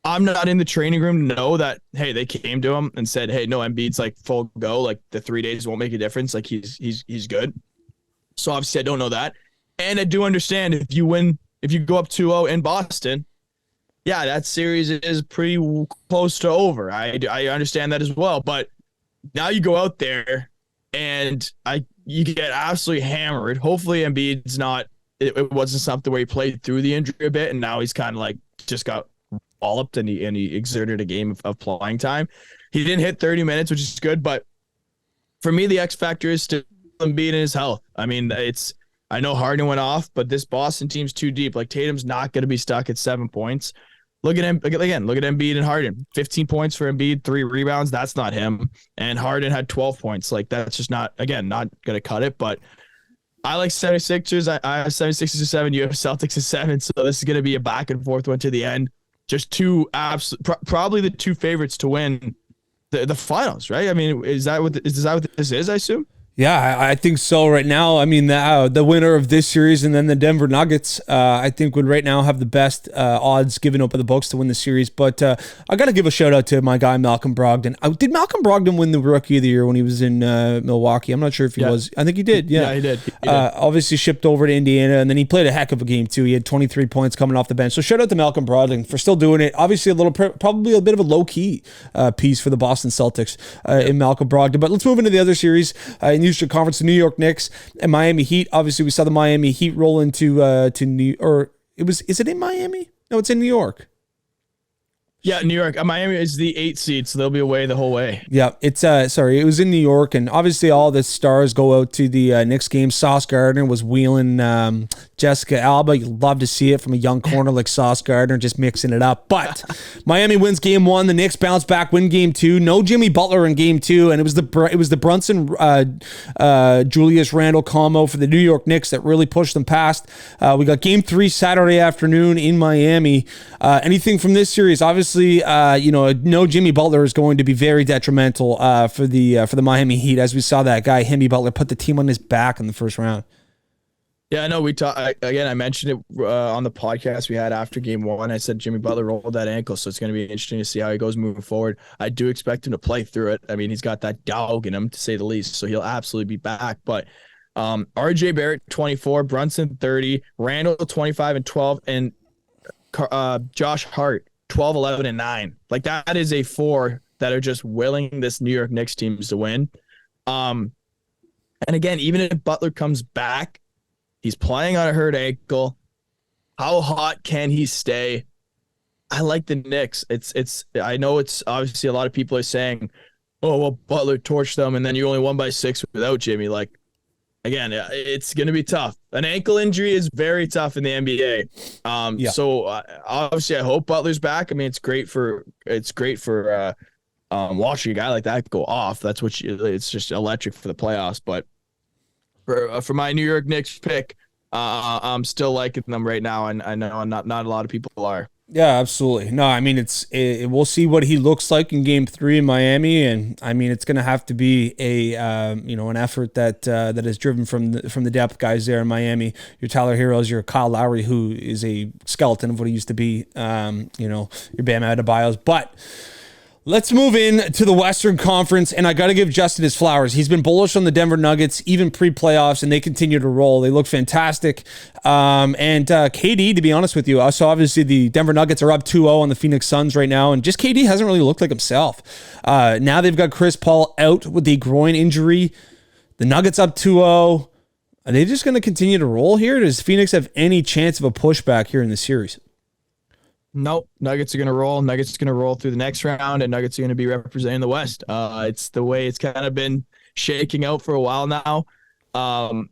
I'm not in the training room to know that, hey, they came to him and said, hey, no, Embiid's like full go. Like the 3 days won't make a difference. Like he's good. So obviously I don't know that. And I do understand if you go up 2-0 in Boston, yeah, that series is pretty close to over. I understand that as well. But now you go out there and you get absolutely hammered. Hopefully Embiid's not, it wasn't something where he played through the injury a bit and now he's kind of like just got walloped and he exerted a game of playing time. He didn't hit 30 minutes, which is good, but for me, the X factor is still Embiid and his health. I mean, I know Harden went off, but this Boston team's too deep. Like Tatum's not going to be stuck at 7 points. Look at him again. Look at Embiid and Harden. 15 points for Embiid, 3 rebounds. That's not him. And Harden had 12 points. Like that's just not going to cut it. But I like 76ers. I have 76ers at 7. You have Celtics at 7. So this is going to be a back and forth one to the end. Just two probably the two favorites to win the finals, right? I mean, is that what this is? I assume. Yeah, I think so right now. I mean, the winner of this series and then the Denver Nuggets, I think would right now have the best odds given up by the books to win the series. But I got to give a shout out to my guy, Malcolm Brogdon. Did Malcolm Brogdon win the Rookie of the Year when he was in Milwaukee? I'm not sure if he was. I think he did. Yeah, he did. Obviously shipped over to Indiana, and then he played a heck of a game too. He had 23 points coming off the bench. So shout out to Malcolm Brogdon for still doing it. Obviously probably a bit of a low-key piece for the Boston Celtics in Malcolm Brogdon. But let's move into the other series in the Eastern Conference, the New York Knicks and Miami Heat. Obviously, we saw the Miami Heat roll into New, or is it in Miami? No, it's in New York. Yeah, New York. Miami is the 8th seed, so they'll be away the whole way. Yeah, it was in New York, and obviously all the stars go out to the Knicks game. Sauce Gardner was wheeling Jessica Alba. You'd love to see it from a young corner like Sauce Gardner, just mixing it up. But Miami wins game 1. The Knicks bounce back, win game 2. No Jimmy Butler in game 2, and it was the Brunson Julius Randle combo for the New York Knicks that really pushed them past. We got game 3 Saturday afternoon in Miami. Anything from this series? Obviously, no Jimmy Butler is going to be very detrimental for the Miami Heat, as we saw that guy Jimmy Butler put the team on his back in the first round. Yeah, I know. I mentioned it on the podcast we had after game 1. I said Jimmy Butler rolled that ankle, so it's going to be interesting to see how he goes moving forward. I do expect him to play through it. I mean, he's got that dog in him, to say the least, so he'll absolutely be back. But RJ Barrett 24, Brunson 30, Randall 25 and 12, and Josh Hart 12, 11 and 9. Like that is a 4 that are just willing this New York Knicks teams to win. And again, even if Butler comes back, he's playing on a hurt ankle. How hot can he stay? I like the Knicks. I know it's obviously a lot of people are saying, oh, well, Butler torched them and then you only won by 6 without Jimmy. Like, again, it's going to be tough. An ankle injury is very tough in the NBA. So obviously I hope Butler's back. I mean, it's great for watching a guy like that go off. That's what it's just electric for the playoffs. But for my New York Knicks pick, I'm still liking them right now, and I know not a lot of people are. Yeah, absolutely. No, I mean we'll see what he looks like in game 3 in Miami, and I mean it's going to have to be an effort that is driven from the depth guys there in Miami. Your Tyler Heroes, your Kyle Lowry, who is a skeleton of what he used to be. Your Bam Adebayo's, but. Let's move in to the Western Conference, and I got to give Justin his flowers. He's been bullish on the Denver Nuggets, even pre-playoffs, and they continue to roll. They look fantastic. And KD, to be honest with you, so obviously the Denver Nuggets are up 2-0 on the Phoenix Suns right now, and just KD hasn't really looked like himself. Now they've got Chris Paul out with the groin injury. The Nuggets up 2-0. Are they just going to continue to roll here? Does Phoenix have any chance of a pushback here in the series? Nope. Nuggets are going to roll. Nuggets are going to roll through the next round, and Nuggets are going to be representing the West. It's the way it's kind of been shaking out for a while now. And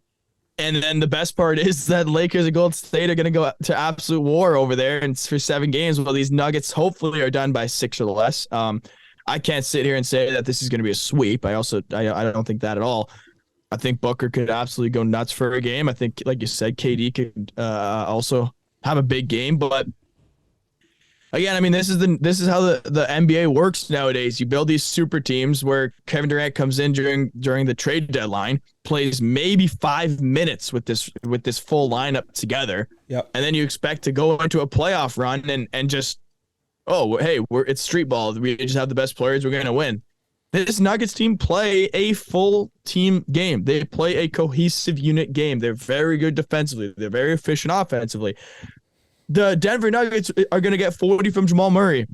then the best part is that Lakers and Golden State are going to go to absolute war over there, and it's for 7 games. Well, these Nuggets hopefully are done by 6 or less. I can't sit here and say that this is going to be a sweep. I don't think that at all. I think Booker could absolutely go nuts for a game. I think, like you said, KD could also have a big game, but again, I mean, this is how the NBA works nowadays. You build these super teams where Kevin Durant comes in during the trade deadline, plays maybe 5 minutes with this full lineup together, Yep. and then you expect to go into a playoff run and just, oh, hey, it's street ball. We just have the best players. We're gonna win. This Nuggets team play a full team game. They play a cohesive unit game. They're very good defensively. They're very efficient offensively. The Denver Nuggets are going to get 40 from Jamal Murray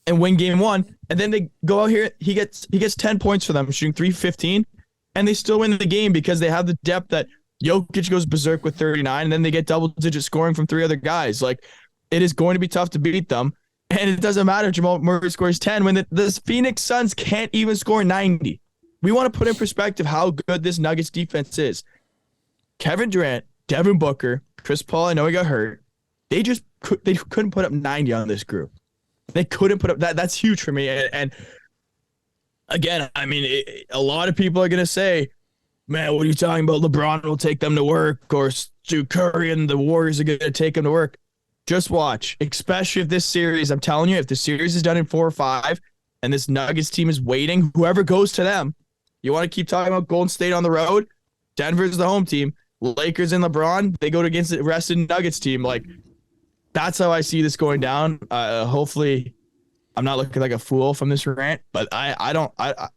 and win game 1. And then they go out here. He gets 10 points for them, shooting 315, and they still win the game because they have the depth that Jokic goes berserk with 39, and then they get double-digit scoring from 3 other guys. Like, it is going to be tough to beat them. And it doesn't matter if Jamal Murray scores 10 when the Phoenix Suns can't even score 90. We want to put in perspective how good this Nuggets defense is. Kevin Durant, Devin Booker, Chris Paul, I know he got hurt. They couldn't put up 90 on this group. They couldn't put up that. That's huge for me. And again, I mean, a lot of people are going to say, man, what are you talking about? LeBron will take them to work, or Stu Curry and the Warriors are going to take them to work. Just watch, especially if this series, I'm telling you, if the series is done in 4 or 5 and this Nuggets team is waiting, whoever goes to them, you want to keep talking about Golden State on the road? Denver's the home team. Lakers and LeBron, they go against the rested Nuggets team. Like, that's how I see this going down. Hopefully, I'm not looking like a fool from this rant, but I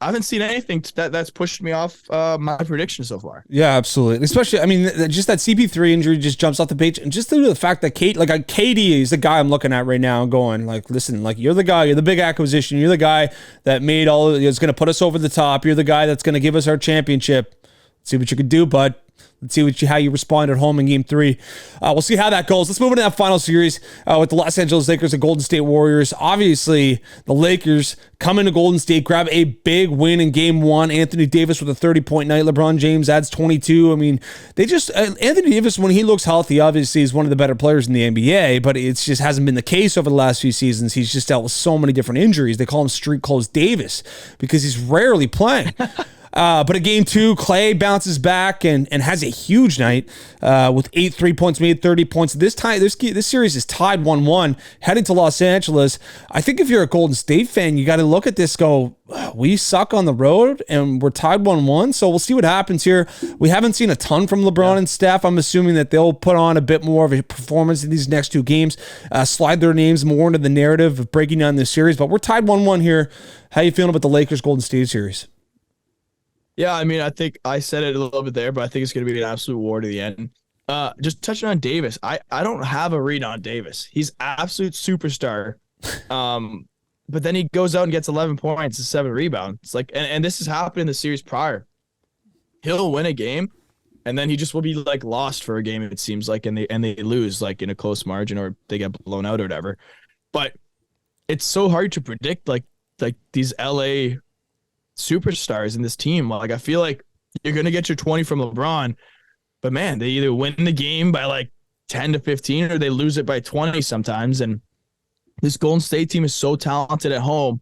haven't seen anything that's pushed me off my prediction so far. Yeah, absolutely. Especially, I mean, just that CP3 injury just jumps off the page, and just due to the fact that KD is the guy I'm looking at right now, and going like, listen, like, you're the guy, you're the big acquisition, you're the guy that made is going to put us over the top, you're the guy that's going to give us our championship. Let's see what you can do, bud. Let's see how you respond at home in Game 3. We'll see how that goes. Let's move into that final series with the Los Angeles Lakers and Golden State Warriors. Obviously, the Lakers come into Golden State, grab a big win in Game 1. Anthony Davis with a 30-point night. LeBron James adds 22. I mean, Anthony Davis, when he looks healthy, obviously is one of the better players in the NBA, but it just hasn't been the case over the last few seasons. He's just dealt with so many different injuries. They call him Street Clothes Davis because he's rarely playing. But in Game 2, Clay bounces back and has a huge night with 8 3-points made, 30 points. This series is tied 1-1, heading to Los Angeles. I think if you're a Golden State fan, you got to look at this, go, we suck on the road, and we're tied 1-1, so we'll see what happens here. We haven't seen a ton from LeBron and Steph. I'm assuming that they'll put on a bit more of a performance in these next 2 games, slide their names more into the narrative of breaking down this series, but we're tied 1-1 here. How you feeling about the Lakers-Golden State series? Yeah, I mean, I think I said it a little bit there, but I think it's going to be an absolute war to the end. Just touching on Davis, I don't have a read on Davis. He's absolute superstar. But then he goes out and gets 11 points and 7 rebounds. It's like, and this has happened in the series prior. He'll win a game, and then he just will be like lost for a game, it seems like, and they lose like in a close margin, or they get blown out or whatever. But it's so hard to predict like these LA superstars in this team. Like, I feel like you're going to get your 20 from LeBron, but man, they either win the game by like 10 to 15 or they lose it by 20 sometimes. And this Golden State team is so talented at home.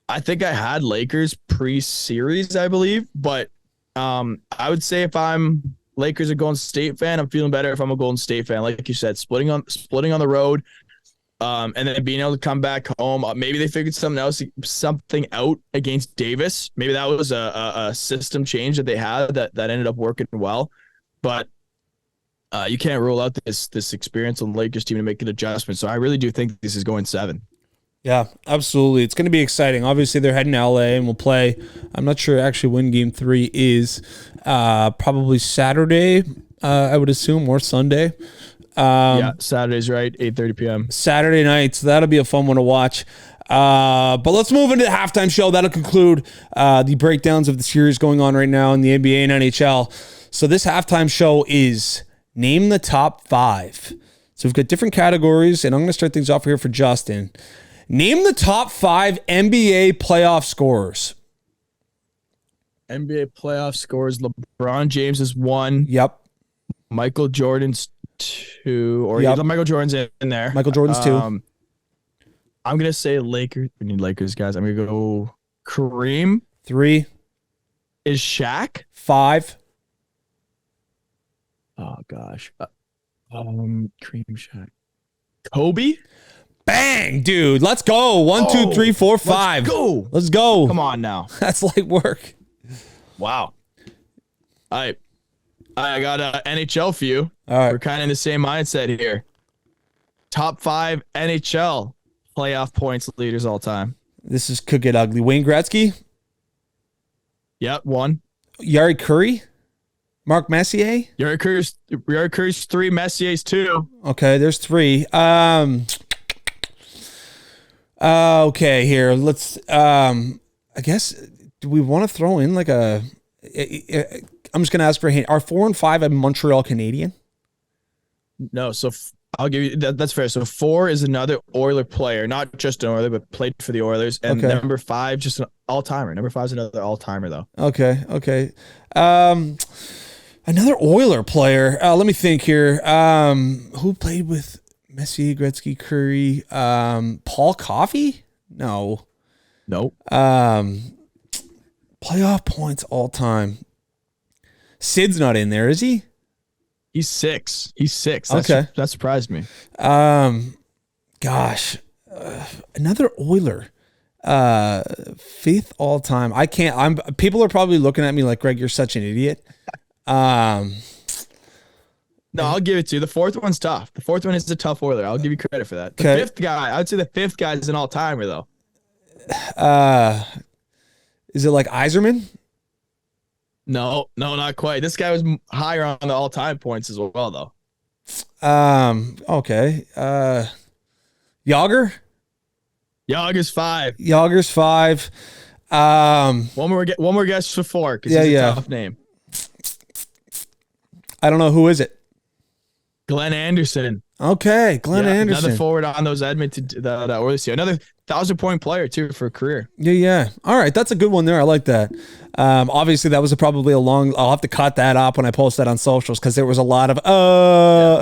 I think I had Lakers pre-series, I believe, but I would say if I'm Lakers or Golden State fan, I'm feeling better if I'm a Golden State fan. Like you said, splitting on the road, and then being able to come back home. Maybe they figured something out against Davis. Maybe that was a system change that they had that ended up working well. But you can't rule out this experience on the Lakers team to make an adjustment. So I really do think this is going 7. Yeah, absolutely. It's going to be exciting. Obviously, they're heading to LA and we'll play. I'm not sure actually when Game 3 is. Probably Saturday, I would assume, or Sunday. Yeah, Saturday's right, 8:30 p.m. Saturday night, so that'll be a fun one to watch. But let's move into the halftime show. That'll conclude the breakdowns of the series going on right now in the NBA and NHL. So this halftime show is Name the Top 5. So we've got different categories, and I'm going to start things off here for Justin. Name the top 5 NBA playoff scorers. NBA playoff scores, LeBron James is 1. Yep. Michael Jordan's 2, or yep. Michael Jordan's in there. Michael Jordan's 2. I'm gonna say Lakers. We need Lakers, guys. I'm gonna go Kareem. 3. Is Shaq 5. Oh gosh. Kareem, Shaq, Kobe. Bang, dude. Let's go. 1, 2, 3, 4, 5. Let's go. Let's go. Come on now. That's light work. Wow. All right. I got a NHL for you. All right. We're kind of in the same mindset here. Top 5 NHL playoff points leaders all time. This could get ugly. Wayne Gretzky. Yep, 1. Yari Curry. Mark Messier. Yari Curry's 3. Messier's 2. Okay, there's 3. Okay, here. Let's I guess, do we want to throw in like a I'm just going to ask for a hint. Are 4 and 5 a Montreal Canadian? No, so I'll give you that's fair. So 4 is another Oiler player, not just an Oiler, but played for the Oilers. And number 5, just an all-timer. Number 5 is another all-timer, though. Okay. Another Oiler player. Let me think here. Who played with Messier, Gretzky, Curry? Paul Coffey? No. Nope. Playoff points all time. Sid's not in there, is he? He's 6. Okay. That surprised me. Gosh, another Oiler, 5th all time. I can't. People are probably looking at me like, Greg, you're such an idiot. No, I'll give it to you. The 4th one's tough. The 4th one is a tough Oiler. I'll give you credit for that. The 5th guy, I would say the 5th guy is an all timer though. Is it like Yzerman? No, not quite. This guy was higher on the all-time points as well, though. Okay. Yager? Yager's 5. Yager's 5. One more guess for 4, because he's a tough name. I don't know. Who is it? Glenn Anderson. Okay, Glenn Anderson. Another forward on those Edmonton that Oilers team. Another 1,000-point player too for a career. Yeah. All right, that's a good one there. I like that. Obviously, that was probably a long. I'll have to cut that up when I post that on socials because there was a lot of. All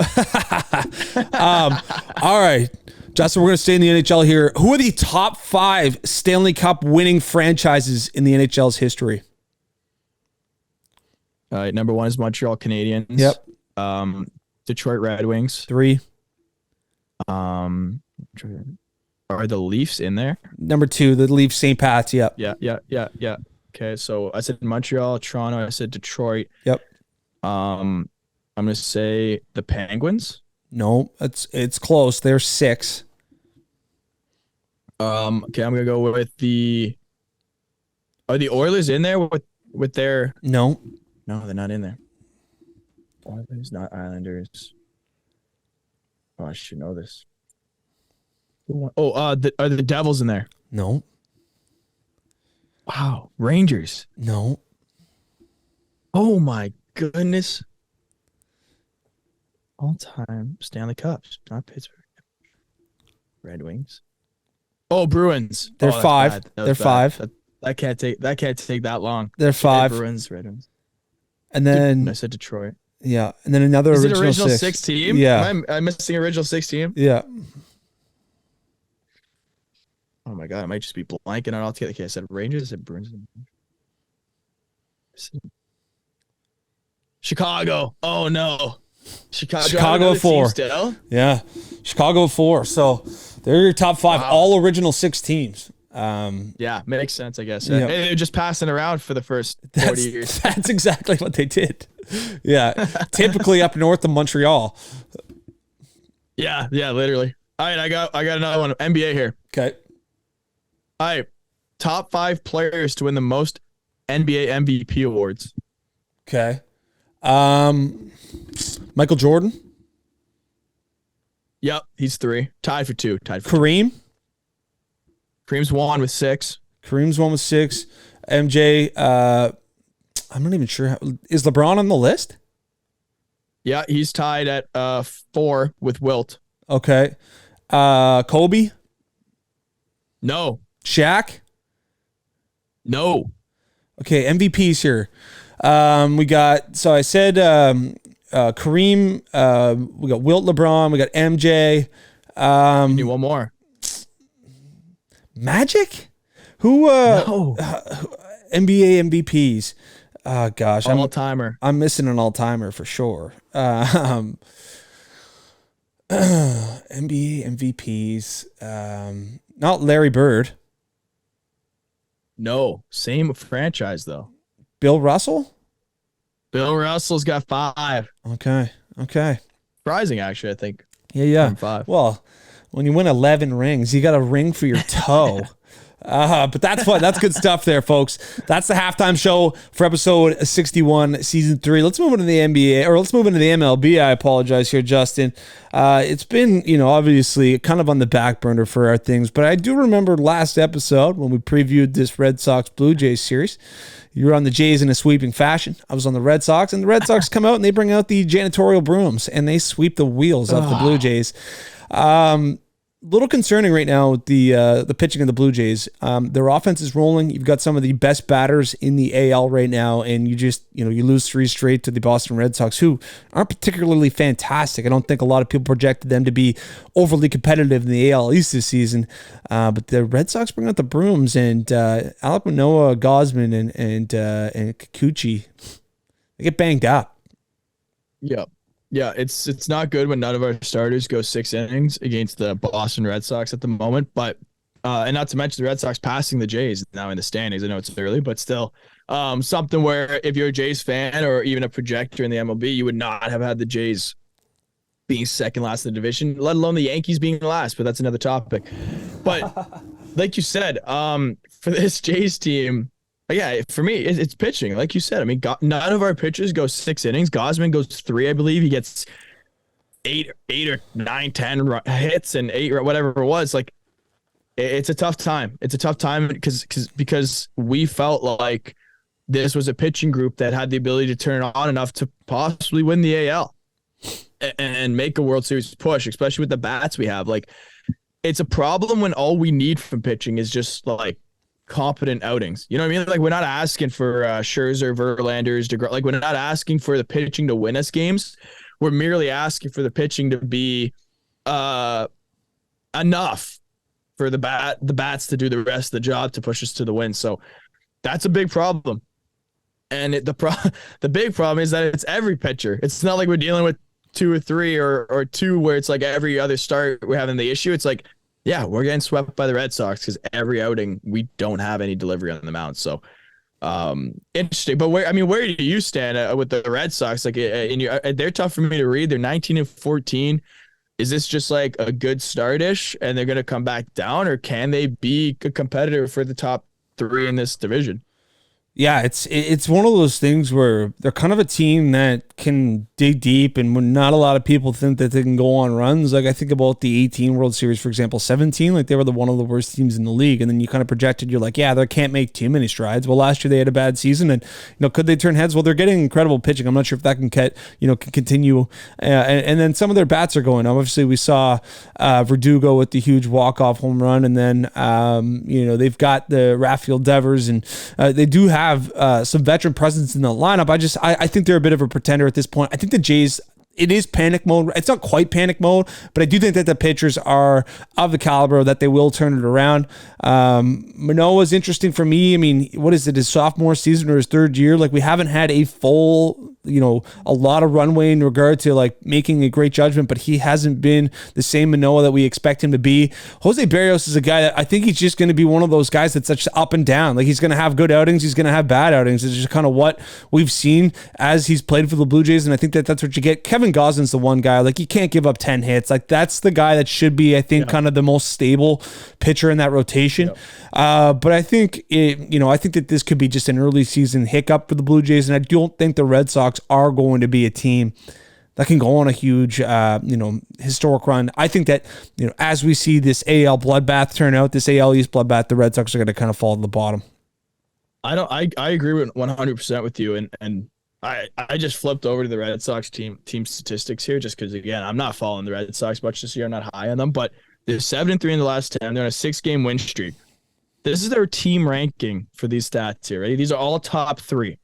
right, Justin, we're going to stay in the NHL here. Who are the top 5 Stanley Cup winning franchises in the NHL's history? All right, number 1 is Montreal Canadiens. Yep. Detroit Red Wings. 3. Are the Leafs in there? Number 2, the Leafs, St. Pat's. Yep. Yeah. Okay, so I said Montreal, Toronto. I said Detroit. Yep. I'm gonna say the Penguins. No, it's close. They're 6. Okay, I'm gonna go with the. Are the Oilers in there with their? No, they're not in there. Oilers, not Islanders. Oh, I should know this. Are the Devils in there? No. Wow, Rangers. No. Oh my goodness. All time Stanley Cups, not Pittsburgh. Red Wings. Oh, Bruins. They're 5. They're 5. That can't take that long. They're 5. Bruins, Red Wings. And then I said Detroit. Yeah, and then another Is original, it original 6. 6 team? Yeah. Am I missing original 6 team? Yeah. Oh my god, I might just be blanking on all together. Okay, I said Rangers, I said Bruins. Chicago. Oh no. Chicago 4. Still? Yeah. Chicago 4. So they're your top 5, all original 6 teams. Yeah, makes sense, I guess. Yeah. They were just passing around for the first 40 years. That's exactly what they did. Yeah. Typically up north of Montreal. Yeah, literally. All right, I got another one. NBA here. Okay. All right. Top 5 players to win the most NBA MVP awards. Okay. Michael Jordan. Yep, he's 3. Tied for 2. Kareem. Kareem's 1 with 6. Kareem's 1 with 6. MJ. I'm not even sure. Is LeBron on the list? Yeah, he's tied at 4 with Wilt. Okay. Kobe. No. Shaq. No. Okay, MVPs here. We got, so I said Kareem, we got Wilt, LeBron, we got MJ. Need one more. Magic? Who No. NBA MVPs? Oh gosh, All-timer. I'm missing an all-timer for sure. NBA MVPs. Not Larry Bird. No, same franchise though. Bill Russell? Bill Russell's got 5. Okay. Surprising, actually, I think. Yeah. 5. Well, when you win 11 rings, you got a ring for your toe. But that's fun. That's good stuff there, folks. That's the halftime show for episode 61, season 3. Let's move into the NBA, or let's move into the MLB. I apologize here, Justin. It's been, obviously kind of on the back burner for our things, but I do remember last episode when we previewed this Red Sox Blue Jays series. You were on the Jays in a sweeping fashion. I was on the Red Sox, and the Red Sox come out and they bring out the janitorial brooms and they sweep the wheels off the Blue Jays. Little concerning right now with the pitching of the Blue Jays. Their offense is rolling. You've got some of the best batters in the AL right now, and you just you lose 3 straight to the Boston Red Sox, who aren't particularly fantastic. I don't think a lot of people projected them to be overly competitive in the AL East this season. But the Red Sox bring out the brooms, and Alek Manoah, Gosman, and Kikuchi, they get banged up. Yep. Yeah, it's not good when none of our starters go 6 innings against the Boston Red Sox at the moment. But and not to mention the Red Sox passing the Jays now in the standings. I know it's early, but still something where if you're a Jays fan or even a projector in the MLB, you would not have had the Jays being second last in the division, let alone the Yankees being last. But that's another topic. But like you said, for this Jays team. Yeah, for me, it's pitching. Like you said, I mean, none of our pitchers go 6 innings. Gosman goes 3, I believe. He gets 8 or 9, 10 hits and 8 or whatever it was. Like, it's a tough time. It's a tough time because we felt like this was a pitching group that had the ability to turn on enough to possibly win the AL and make a World Series push, especially with the bats we have. Like, it's a problem when all we need from pitching is just like competent outings. You know what I mean? Like, we're not asking for Scherzer, Verlander's, like, we're not asking for the pitching to win us games. We're merely asking for the pitching to be enough for the bats to do the rest of the job to push us to the win. So that's a big problem. And the big problem is that it's every pitcher. It's not like we're dealing with 2 or 3 or 2 where it's like every other start we're having the issue. It's like, yeah, we're getting swept by the Red Sox because every outing we don't have any delivery on the mound. So interesting. But where do you stand with the Red Sox? Like, they're tough for me to read. They're 19-14. Is this just like a good start-ish and they're going to come back down, or can they be a competitor for the top 3 in this division? Yeah, it's one of those things where they're kind of a team that can dig deep, and when not a lot of people think that they can go on runs. Like, I think about the 18 World Series, for example, 17, like they were one of the worst teams in the league, and then you kind of projected, you're like, yeah, they can't make too many strides. Well, last year they had a bad season, and could they turn heads? Well, they're getting incredible pitching. I'm not sure if that can can continue, and then some of their bats are going. Obviously, we saw Verdugo with the huge walk-off home run, and then they've got the Rafael Devers, and they do have some veteran presence in the lineup. I think they're a bit of a pretender at this point. I think the Jays, it is panic mode. It's not quite panic mode, but I do think that the pitchers are of the caliber that they will turn it around. Manoah's interesting for me. I mean, what is it, his sophomore season or his 3rd year? Like, we haven't had a full, a lot of runway in regard to like making a great judgment, but he hasn't been the same Manoah that we expect him to be. Jose Barrios is a guy that I think he's just going to be one of those guys that's such up and down. Like, he's going to have good outings, he's going to have bad outings. It's just kind of what we've seen as he's played for the Blue Jays, and I think that that's what you get. Kevin Goslin's the one guy, like, you can't give up 10 hits. Like, that's the guy that should be, I think, kind of the most stable pitcher in that rotation. But I think I think that this could be just an early season hiccup for the Blue Jays, and I don't think the Red Sox are going to be a team that can go on a huge, historic run. I think that, as we see this AL bloodbath turn out, this AL East bloodbath, the Red Sox are going to kind of fall to the bottom. I agree with 100% with you, and I just flipped over to the Red Sox team statistics here just because, again, I'm not following the Red Sox much this year. I'm not high on them, but they're 7-3 in the last 10. They're on a 6-game win streak. This is their team ranking for these stats here, right? These are all top 3.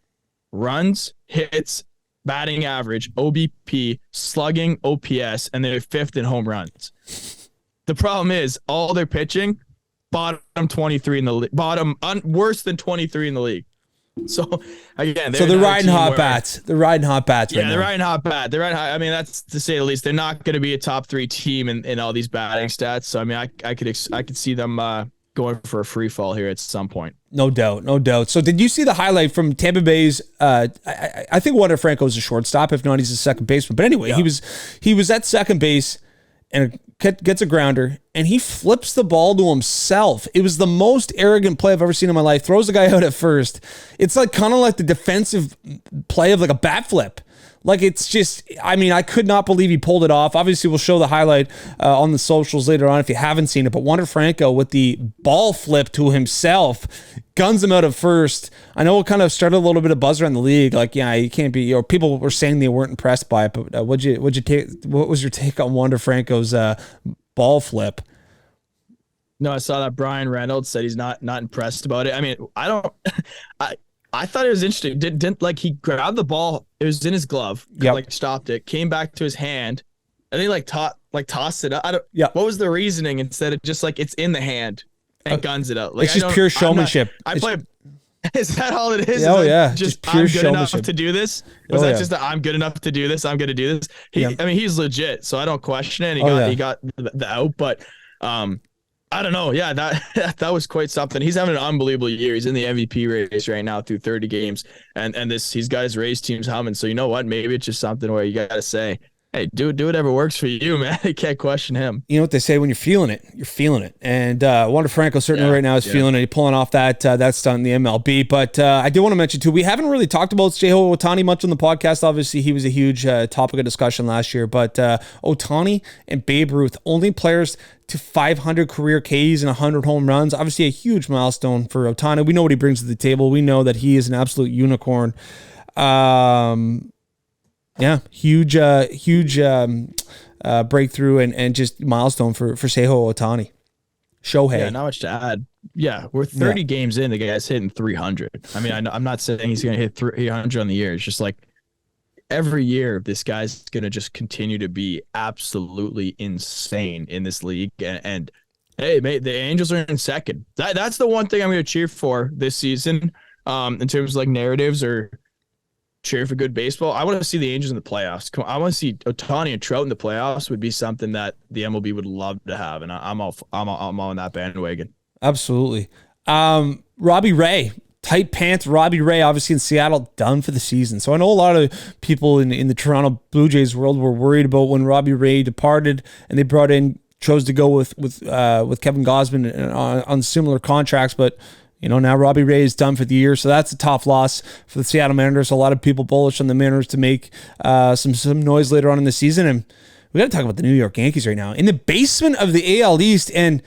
Runs, hits, batting average, OBP, slugging, OPS, and they're 5th in home runs. The problem is all their pitching, bottom 23 in the league, worse than 23 in the league. So again, they're riding hot bats. They're riding hot bats. Yeah, right they're now. riding hot bat. They're riding hot. I mean, that's to say the least. They're not going to be a top 3 team in all these batting stats. So I mean, I could see them going for a free fall here at some point. No doubt, no doubt. So did you see the highlight from Tampa Bay's? I think Wander Franco is a shortstop. If not, he's a second baseman. But anyway, he was at second base and gets a grounder, and he flips the ball to himself. It was the most arrogant play I've ever seen in my life. Throws the guy out at first. It's like kind of like the defensive play of like a bat flip. Like, it's just, I mean, I could not believe he pulled it off. Obviously, we'll show the highlight on the socials later on if you haven't seen it. But Wander Franco with the ball flip to himself, guns him out at first. I know it kind of started a little bit of buzz around the league. Like, yeah, you can't be, people were saying they weren't impressed by it. But what was your take on Wander Franco's ball flip? No, I saw that Brian Reynolds said he's not impressed about it. I mean, I thought it was interesting. Didn't like he grabbed the ball. It was in his glove. Like stopped it. Came back to his hand, and he tossed it up. What was the reasoning instead of just like it's in the hand and guns it out? Like, it's just pure showmanship. Is that all it is? Oh yeah, just pure I'm good enough to do this. Was that just I'm good enough to do this? I'm going to do this. I mean, he's legit, so I don't question it. He got the out, but I don't know. Yeah, that was quite something. He's having an unbelievable year. He's in the MVP race right now through 30 games, and he's got his Rays teams humming. So you know what? Maybe it's just something where you got to say, hey, do whatever works for you, man. You can't question him. You know what they say, when you're feeling it, you're feeling it. And Wander Franco certainly right now is feeling it. He's pulling off that stunt in the MLB. But I do want to mention, too, we haven't really talked about Shohei Ohtani much on the podcast. Obviously, he was a huge topic of discussion last year. But Ohtani and Babe Ruth, only players to 500 career Ks and 100 home runs. Obviously, a huge milestone for Ohtani. We know what he brings to the table. We know that he is an absolute unicorn. Yeah, huge breakthrough and just milestone for Shohei Ohtani. Yeah, not much to add. Yeah, we're 30 games in. The guy's hitting 300. I mean, I'm not saying he's going to hit 300 on the year. It's just like every year, this guy's going to just continue to be absolutely insane in this league. And hey, mate, the Angels are in second. That's the one thing I'm going to cheer for this season in terms of like narratives or cheer for good baseball. I want to see the Angels in the playoffs. I want to see Ohtani and Trout in the playoffs. Would be something that the MLB would love to have, and I'm on that bandwagon. Absolutely. Robbie Ray, tight pants. Robbie Ray, obviously in Seattle, done for the season. So I know a lot of people in the Toronto Blue Jays world were worried about when Robbie Ray departed, and they chose to go with Kevin Gausman on similar contracts, but. You know, now Robbie Ray is done for the year, so that's a tough loss for the Seattle Mariners. A lot of people bullish on the Mariners to make some noise later on in the season. And we got to talk about the New York Yankees right now. In the basement of the AL East, and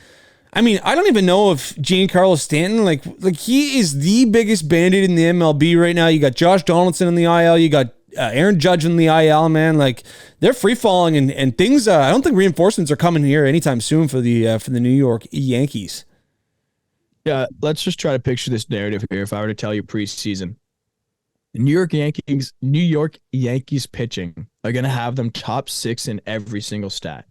I mean, I don't even know if Giancarlo Stanton, like he is the biggest bandit in the MLB right now. You got Josh Donaldson in the IL. You got Aaron Judge in the IL, man. Like, they're free falling, and things. I don't think reinforcements are coming here anytime soon for the New York Yankees. Yeah, let's just try to picture this narrative here. If I were to tell you preseason, the New York Yankees pitching are going to have them top 6 in every single stat.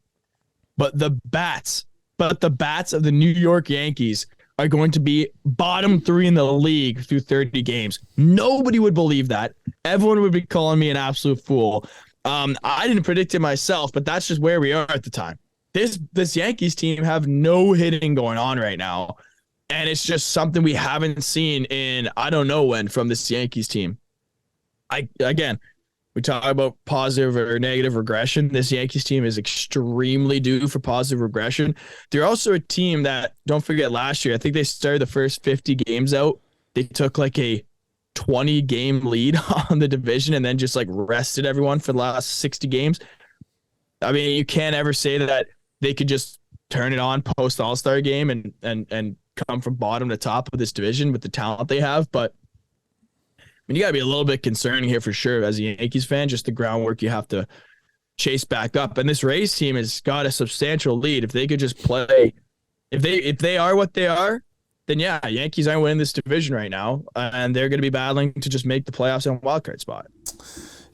But the bats of the New York Yankees are going to be bottom 3 in the league through 30 games. Nobody would believe that. Everyone would be calling me an absolute fool. I didn't predict it myself, but that's just where we are at the time. This Yankees team have no hitting going on right now. And it's just something we haven't seen in I don't know when from this Yankees team. We talk about positive or negative regression. This Yankees team is extremely due for positive regression. They're also a team that, don't forget, last year, I think they started the first 50 games out. They took like a 20-game lead on the division and then just like rested everyone for the last 60 games. I mean, you can't ever say that they could just turn it on post All-Star game and come from bottom to top of this division with the talent they have. But I mean, you got to be a little bit concerning here for sure as a Yankees fan, just the groundwork you have to chase back up. And this Rays team has got a substantial lead. If they could just play, if they are what they are, then yeah, Yankees aren't winning this division right now. And they're going to be battling to just make the playoffs in a wild card spot.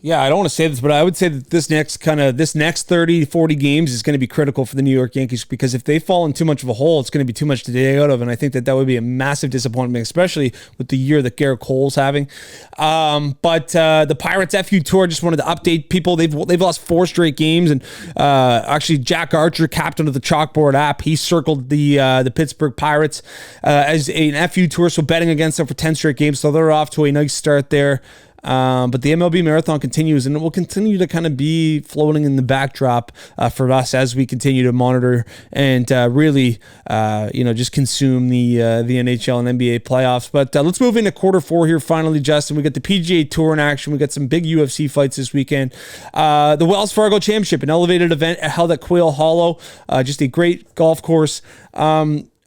Yeah, I don't want to say this, but I would say that this next 30, 40 games is going to be critical for the New York Yankees, because if they fall in too much of a hole, it's going to be too much to dig out of. And I think that would be a massive disappointment, especially with the year that Garrett Cole's having. But the Pirates FU Tour, just wanted to update people. They've lost 4 straight games. And actually, Jack Archer, captain of the Chalkboard app, he circled the Pittsburgh Pirates as an FU Tour, so betting against them for 10 straight games. So they're off to a nice start there. But the MLB marathon continues, and it will continue to kind of be floating in the backdrop for us as we continue to monitor and really, just consume the NHL and NBA playoffs. But let's move into quarter 4 here. Finally, Justin, we got the PGA Tour in action. We got some big UFC fights this weekend. The Wells Fargo Championship, an elevated event held at Quail Hollow, just a great golf course.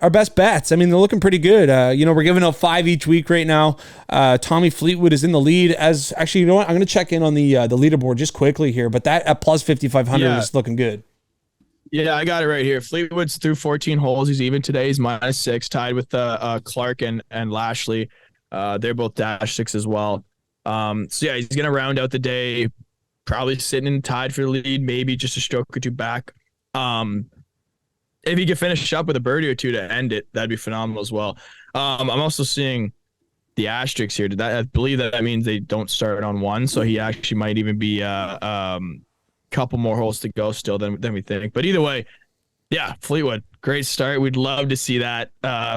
Our best bets, I mean, they're looking pretty good. We're giving out 5 each week right now. Tommy Fleetwood is in the lead. As actually, you know what? I'm going to check in on the leaderboard just quickly here, but that at plus 5,500 is looking good. Yeah, I got it right here. Fleetwood's through 14 holes. He's even today. He's -6, tied with Clark and Lashley. They're both -6 as well. He's going to round out the day, probably sitting in tied for the lead, maybe just a stroke or two back. If he could finish up with a birdie or two to end it, that'd be phenomenal as well. I'm also seeing the asterisks here. I believe that means they don't start on 1, so he actually might even be a couple more holes to go still than we think. But either way, yeah, Fleetwood, great start. We'd love to see that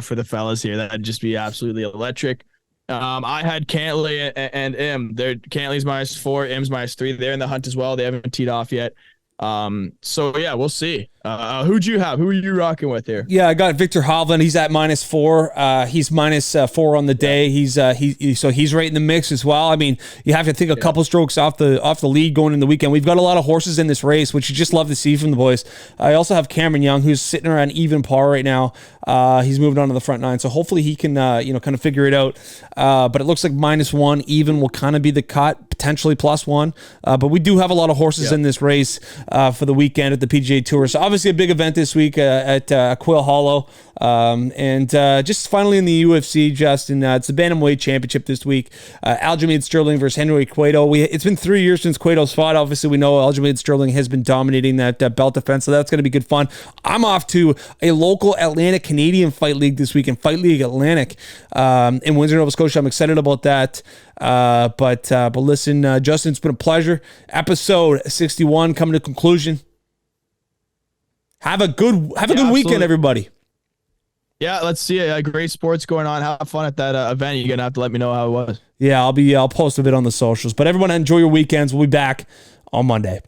for the fellas here. That'd just be absolutely electric. I had Cantley and Im. Cantley's -4, Im's -3. They're in the hunt as well. They haven't teed off yet. We'll see. Who'd you have? Who are you rocking with here? Yeah, I got Victor Hovland. He's at -4. He's -4 on the day. He's right in the mix as well. I mean, you have to think a couple strokes off the lead going in the weekend. We've got a lot of horses in this race, which you just love to see from the boys. I also have Cameron Young, who's sitting around even par right now. He's moved on to the front 9, so hopefully he can kind of figure it out. But it looks like -1 even will kind of be the cut, potentially +1. But we do have a lot of horses in this race for the weekend at the PGA Tour. So obviously a big event this week at Quail Hollow. Just finally in the UFC, Justin, it's the Bantamweight Championship this week. Aljamain Sterling versus Henry Cueto. It's been 3 years since Cueto's fought. Obviously, we know Aljamain Sterling has been dominating that belt defense, so that's going to be good fun. I'm off to a local Atlantic Canadian Fight League this week in Fight League Atlantic in Windsor, Nova Scotia. I'm excited about that. But listen, Justin, it's been a pleasure. Episode 61 coming to conclusion. Have a good weekend, everybody. Yeah, let's see it. Great sports going on. Have fun at that event. You're gonna have to let me know how it was. Yeah, I'll post a bit on the socials. But everyone, enjoy your weekends. We'll be back on Monday.